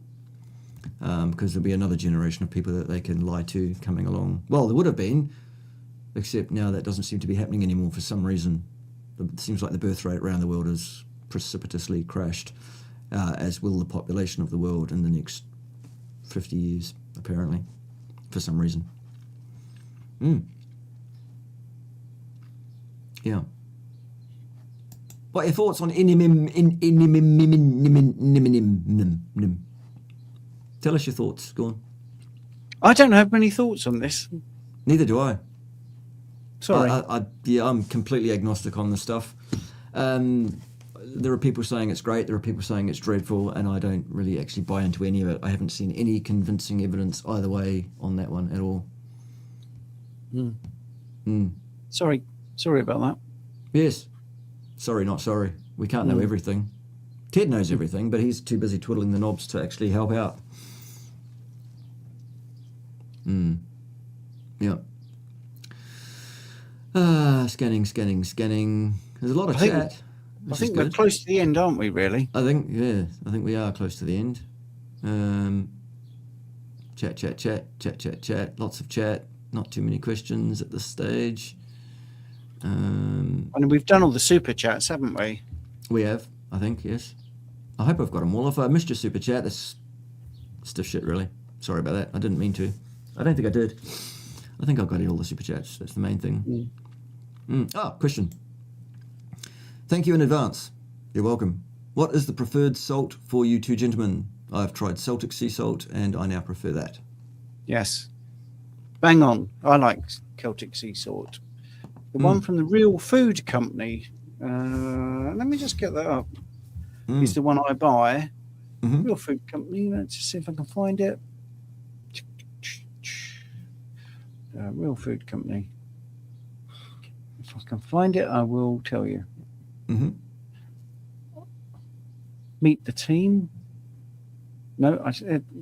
because there'll be another generation of people that they can lie to coming along. Well, there would have been, except now that doesn't seem to be happening anymore for some reason. It seems like the birth rate around the world has precipitously crashed, as will the population of the world in the next 50 years, apparently, for some reason. Yeah. What are your thoughts on Tell us your thoughts. Go on. I don't have many thoughts on this. Neither do I. Sorry. I'm completely agnostic on this stuff. There are people saying it's great, there are people saying it's dreadful, and I don't really actually buy into any of it. I haven't seen any convincing evidence either way on that one at all. Sorry about that. Yes. Sorry, not sorry. We can't know everything. Ted knows everything, but he's too busy twiddling the knobs to actually help out. Yeah. Scanning. There's a lot of chat. I think we're close to the end, aren't we, really? I think we are close to the end. Chat. Lots of chat. Not too many questions at this stage. And we've done all the super chats, haven't we? We have, I think, yes. I hope I've got them all. If I missed your super chat, that's stiff shit, really. Sorry about that. I didn't mean to. I don't think I did. I think I've got all the super chats. That's the main thing. Question. Thank you in advance. You're welcome. What is the preferred salt for you two gentlemen? I've tried Celtic sea salt and I now prefer that. Yes. Bang on. I like Celtic sea salt. The one from the Real Food Company. Let me just get that up. It's the one I buy. Real Food Company. Let's just see if I can find it. Real Food Company. If I can find it, I will tell you. Meet the team. No,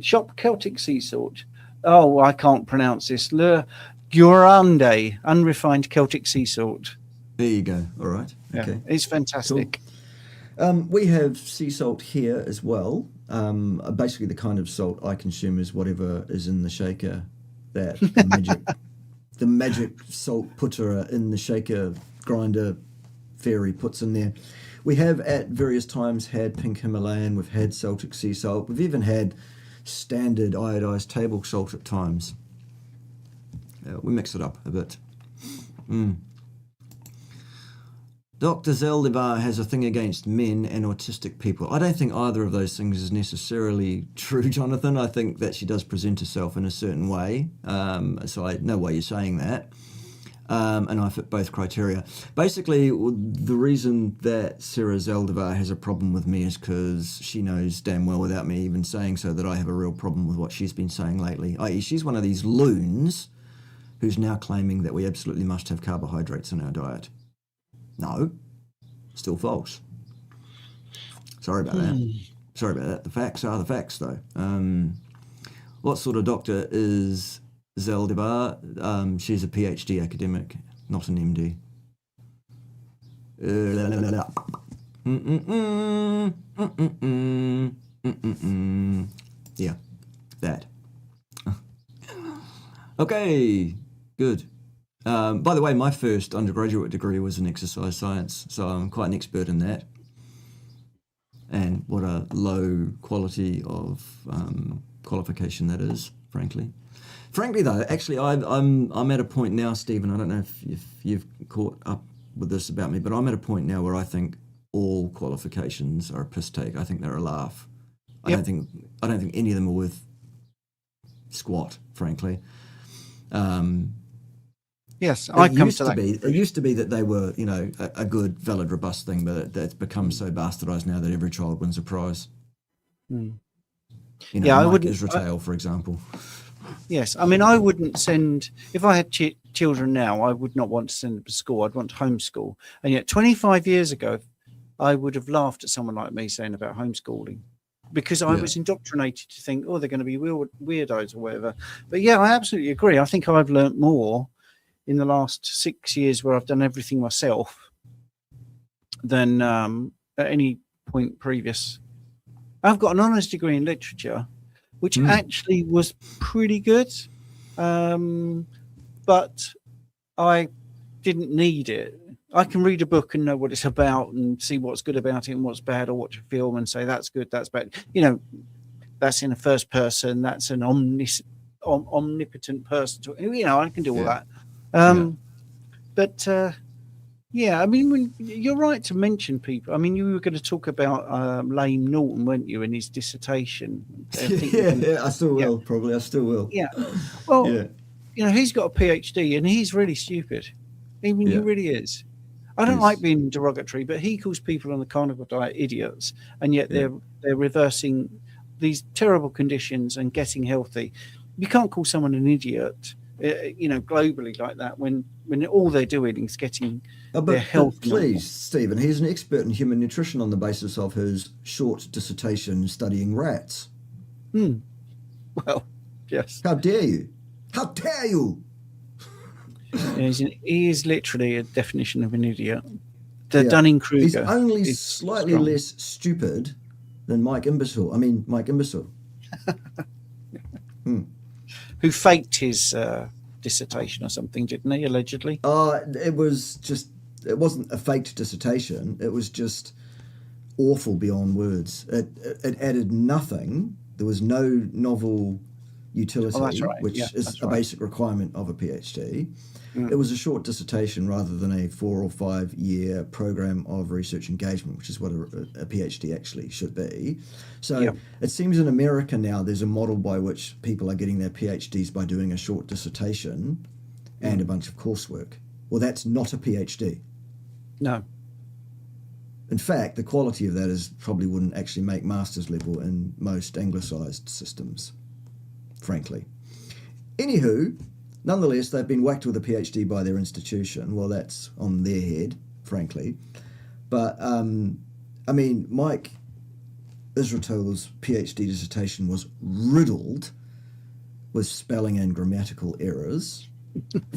shop Celtic sea salt. Oh, I can't pronounce this. Le Grande, unrefined Celtic sea salt. There you go. All right. Yeah, Okay. it's fantastic. Cool. We have sea salt here as well. Basically, the kind of salt I consume is whatever is in the shaker that the magic salt putter in the shaker grinder fairy puts in there. We have at various times had pink Himalayan, we've had Celtic sea salt, we've even had standard iodized table salt at times. We mix it up a bit. Dr. Zaldivar has a thing against men and autistic people. I don't think either of those things is necessarily true, Jonathan. I think that she does present herself in a certain way. So I know why you're saying that. And I fit both criteria. Basically, the reason that Sarah Zaldivar has a problem with me is because she knows damn well, without me even saying so, that I have a real problem with what she's been saying lately. I.e., she's one of these loons who's now claiming that we absolutely must have carbohydrates in our diet. No, still false. Sorry about that. The facts are the facts, though. What sort of doctor is Zaldivar? She's a PhD academic, not an MD. Yeah, that. Okay, good. By the way, my first undergraduate degree was in exercise science, so I'm quite an expert in that. and what a low quality of qualification that is, frankly. Frankly, though, actually, I'm at a point now, Stephen. I don't know if you've caught up with this about me, but I'm at a point now where I think all qualifications are a piss take. I think they're a laugh. I don't think any of them are worth squat, frankly. Yes, I've come to that. It used to be that they were, a good, valid, robust thing, but it's become so bastardized now that every child wins a prize. Mm. I wouldn't. Israel, for example. Yes, I mean, I wouldn't send, if I had children now, I would not want to send them to school. I'd want to homeschool. And yet 25 years ago, I would have laughed at someone like me saying about homeschooling, because I was indoctrinated to think, they're going to be weirdos or whatever. But yeah, I absolutely agree. I think I've learnt more in the last 6 years where I've done everything myself than at any point previous. I've got an honours degree in literature, which actually was pretty good, but I didn't need it. I can read a book and know what it's about and see what's good about it and what's bad, or watch a film and say that's good, that's bad. That's in a first person. That's an omnipotent person. I can do all that. But I mean, you're right to mention people. I mean, you were going to talk about Lane Norton, weren't you, in his dissertation? I still will, probably. I still will. Yeah. Well, he's got a PhD and he's really stupid. I mean, he really is. I don't like being derogatory, but he calls people on the carnivore diet idiots, and yet they're reversing these terrible conditions and getting healthy. You can't call someone an idiot, globally like that when all they're doing is getting their health. But please, Stephen, he's an expert in human nutrition on the basis of his short dissertation studying rats. Well, yes. How dare you? How dare you? He is literally a definition of an idiot. The Dunning-Kruger. He's only slightly less stupid than Mike Imbecile. Who faked his dissertation or something, didn't he, allegedly? It wasn't a faked dissertation. It was just awful beyond words. It added nothing. There was no novel utility, which is a basic requirement of a PhD. It was a short dissertation rather than a 4 or 5 year program of research engagement, which is what a PhD actually should be. So it seems in America now there's a model by which people are getting their PhDs by doing a short dissertation and a bunch of coursework. Well, that's not a PhD. No. In fact, the quality of that probably wouldn't actually make master's level in most anglicised systems, frankly. Anywho, nonetheless, they've been whacked with a PhD by their institution. Well, that's on their head, frankly. But, Mike Israel's PhD dissertation was riddled with spelling and grammatical errors,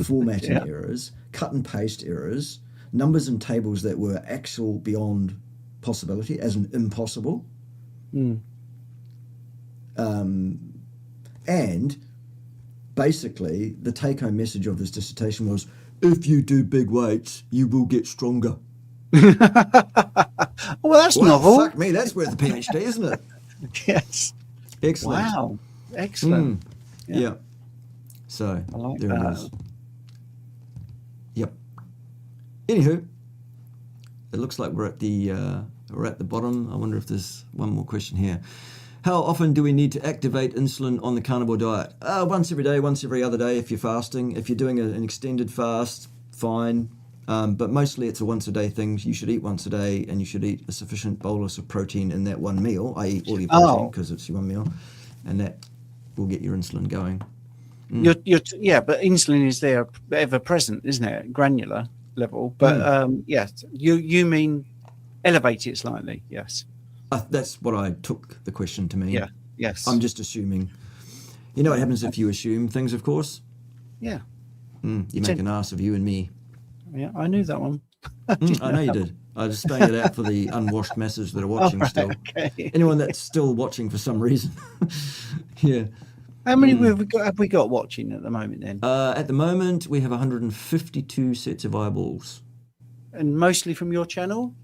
formatting errors, cut and paste errors, numbers and tables that were actual beyond possibility, as in impossible. And basically, the take-home message of this dissertation was, if you do big weights, you will get stronger. Well, that's novel. Fuck me, that's worth a PhD, isn't it? Yes. Excellent. Wow. Excellent. Yeah. So, I like there that. it is. Yep. Anywho, it looks like we're at the bottom. I wonder if there's one more question here. How often do we need to activate insulin on the carnivore diet? Once every day, once every other day if you're fasting. If you're doing an extended fast, fine. But mostly it's a once-a-day thing. You should eat once a day, and you should eat a sufficient bolus of protein in that one meal, i.e. all your protein, because it's your one meal, and that will get your insulin going. But insulin is there ever present, isn't it? Granular level. But yes, you mean elevate it slightly, yes. That's what I took the question to mean. Yeah, yes. I'm just assuming. You know what happens if you assume things, of course? Yeah. You make an ass of you and me. Yeah, I knew that one. I know you did. I was spelling it out for the unwashed masses that are watching still. Okay. Anyone that's still watching for some reason. Yeah. How many have we got watching at the moment then? At the moment, we have 152 sets of eyeballs. And mostly from your channel?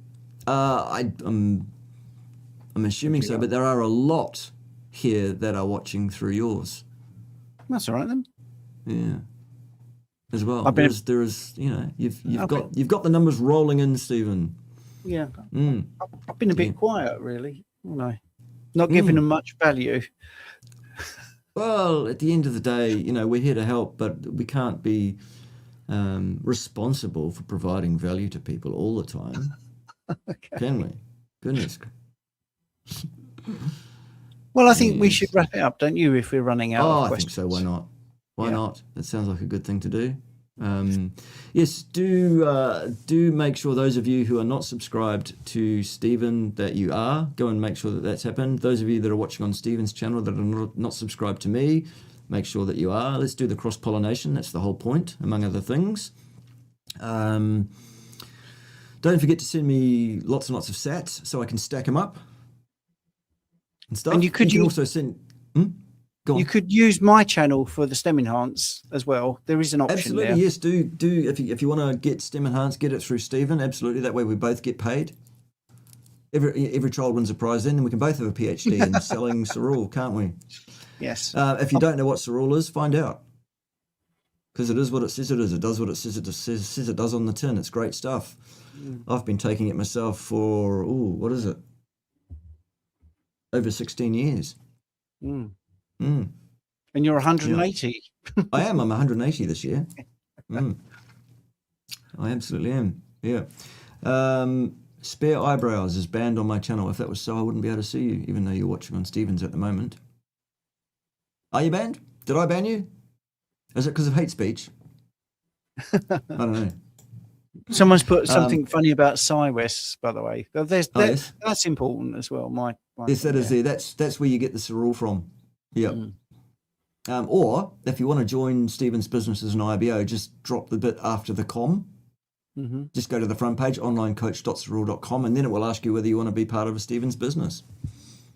I'm assuming so, but there are a lot here that are watching through yours. That's all right then. Yeah. As well. I've been- There is, you know, you've Okay. got the numbers rolling in, Stephen. Yeah, Mm. I've been a bit quiet, really. No, not giving them much value. Well, at the end of the day, you know, we're here to help, but we can't be responsible for providing value to people all the time, can we? Goodness. Well, I think we Yes. should wrap it up, don't you? If we're running out Oh, of I questions. think so. Why not? Why Yeah. not? That sounds like a good thing to do. Yes, do make sure those of you who are not subscribed to Stephen that you are. Go and make sure that that's happened. Those of you that are watching on Stephen's channel that are not subscribed to me, make sure that you are. Let's do the cross-pollination. That's the whole point, among other things. Don't forget to send me lots and lots of sats so I can stack them up and stuff. And you could use- also send... Go on. You could use my channel for the STEM Enhance as well. There is an option Absolutely, there. yes. Do if you want to get STEM Enhanced, get it through Stephen. Absolutely, that way we both get paid. Every child wins a prize, then, and we can both have a PhD in selling Cerule, can't we? Yes. If you don't know what Cerule is, find out, because it is what it says it is. It does what it says it does on the tin. It's great stuff. I've been taking it myself for what is it? Over 16 years. Mm. Mm. And you're 180. I am. I'm 180 this year. I absolutely am. Yeah. Spare eyebrows is banned on my channel. If that was so, I wouldn't be able to see you, even though you're watching on Stephen's at the moment. Are you banned? Did I ban you? Is it because of hate speech? I don't know. Someone's put something funny about SciWest, by the way. But yes. That's important as well. Yes, that is there. That's where you get the Cerule from. Yeah. Or if you want to join Stephen's business as an IBO, just drop the bit after the com. Mm-hmm. Just go to the front page, onlinecoach.cerule.com, and then it will ask you whether you want to be part of a Stephen's business.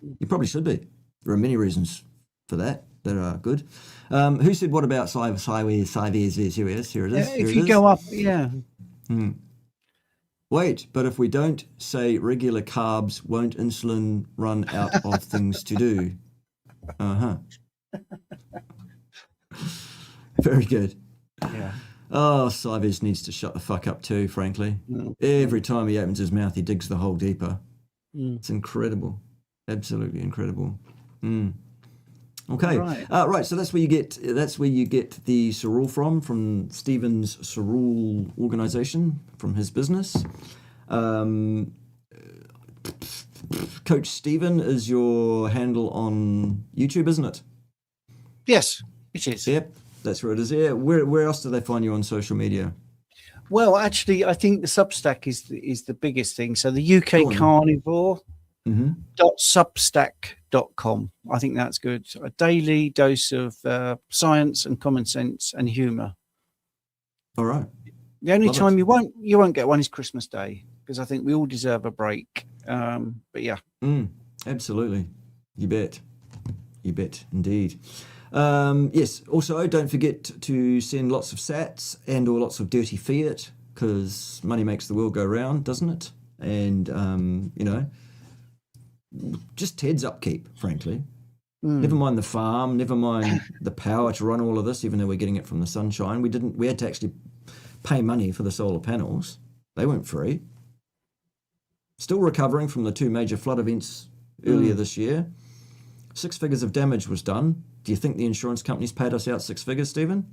You probably should be. There are many reasons for that are good. Who said what about Cyvers? Here it is. If you go up, yeah. Wait, but if we don't say regular carbs, won't insulin run out of things to do? Very good. Yeah. Oh, Cyvers needs to shut the fuck up too, frankly. Every time he opens his mouth, he digs the hole deeper. It's incredible. Absolutely incredible. Okay. Right. So that's where you get the Cerule from Stephen's Cerule organization, from his business. Coach Stephen is your handle on YouTube, isn't it? Yes, it is. Yep, that's where it is. Yeah. Where else do they find you on social media? Well, actually, I think the Substack is the biggest thing. So the UK Carnivore. .substack.com. I think that's good. A daily dose of science and common sense and humour. All right. The only Love time it. you won't get one is Christmas Day, because I think we all deserve a break. But yeah. Absolutely. You bet indeed. Yes. Also, don't forget to send lots of sats and or lots of dirty fiat, because money makes the world go round, doesn't it? And just Ted's upkeep, frankly. Never mind the farm, never mind the power to run all of this, even though we're getting it from the sunshine. We had to actually pay money for the solar panels. They weren't free. Still recovering from the 2 major flood events earlier this year. 6 figures of damage was done. Do you think the insurance companies paid us out 6 figures, Stephen?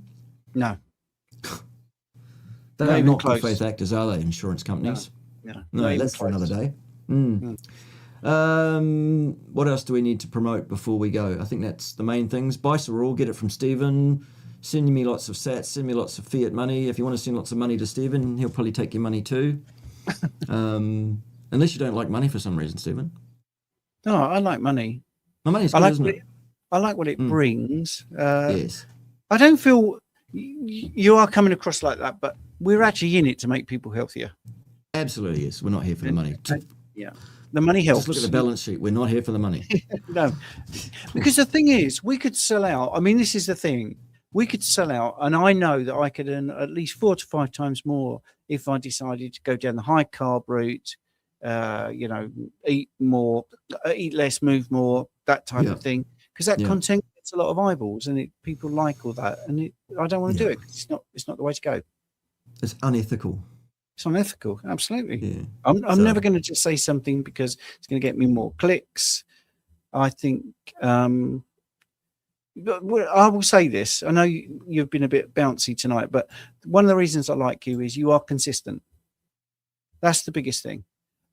No. They Not are even not good close. faith actors, are they, insurance companies? No, No, that's for another day. What else do we need to promote before we go? I think that's the main things. Buy Cerule, get it from Stephen. Send me lots of sats, send me lots of fiat money. If you want to send lots of money to Stephen, he'll probably take your money too. Unless you don't like money for some reason, Stephen. No, I like money. My money's good, isn't it? I like what it brings. Yes. I don't feel you are coming across like that, but we're actually in it to make people healthier. Absolutely, yes. We're not here for the money. Yeah. The money helps. Just look at the balance sheet. We're not here for the money. No, because the thing is, we could sell out. I mean, this is the thing. We could sell out, and I know that I could earn at least 4 to 5 times more if I decided to go down the high carb route, eat more, eat less, move more, that type Yeah. of thing, because that Yeah. content gets a lot of eyeballs, and people like all that, and I don't want to do Yeah. it 'cause it's not the way to go. It's unethical. It's unethical, absolutely. Yeah. I'm So- never going to just say something because it's going to get me more clicks. I think, but I will say this. I know you've been a bit bouncy tonight, but one of the reasons I like you is you are consistent. That's the biggest thing.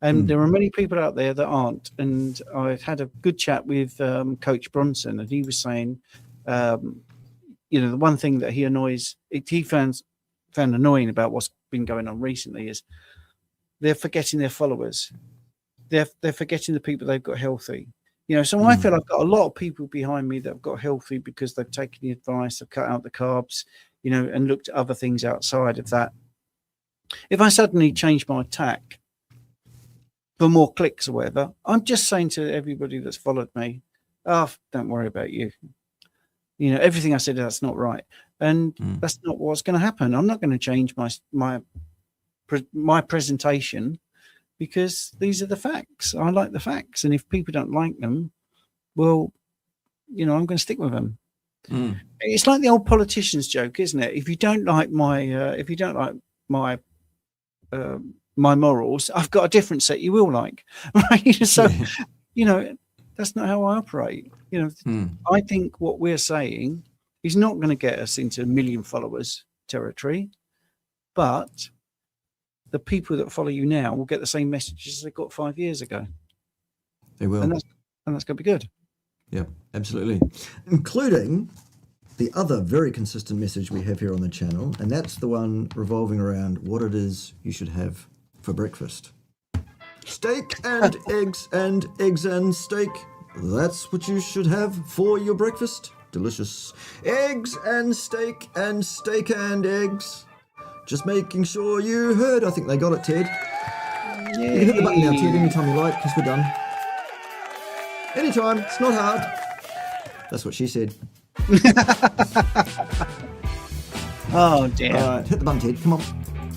And there are many people out there that aren't. And I've had a good chat with Coach Bronson, and he was saying, the one thing that he found annoying about what's been going on recently is they're forgetting their followers. They're forgetting the people they've got healthy. So I feel I've got a lot of people behind me that have got healthy because they've taken the advice, they've cut out the carbs, and looked at other things outside of that. If I suddenly change my tack for more clicks or whatever, I'm just saying to everybody that's followed me, don't worry about you. Everything I said, that's not right. And that's not what's going to happen. I'm not going to change my presentation because these are the facts. I like the facts. And if people don't like them, well, I'm going to stick with them. It's like the old politicians joke, isn't it? If you don't like my morals, I've got a different set you will like. Right? So, that's not how I operate. I think what we're saying is not going to get us into 1 million followers territory, but the people that follow you now will get the same messages they got 5 years ago. They will. And that's going to be good. Yeah, absolutely. Including the other very consistent message we have here on the channel, and that's the one revolving around what it is you should have for breakfast. Steak and eggs and steak. That's what you should have for your breakfast. Delicious. Eggs and steak and eggs. Just making sure you heard. I think they got it, Ted. You can hit the button now, Ted, anytime you like, because we're done. Anytime. It's not hard. That's what she said. Oh, dear. All right, hit the button, Ted. Come on.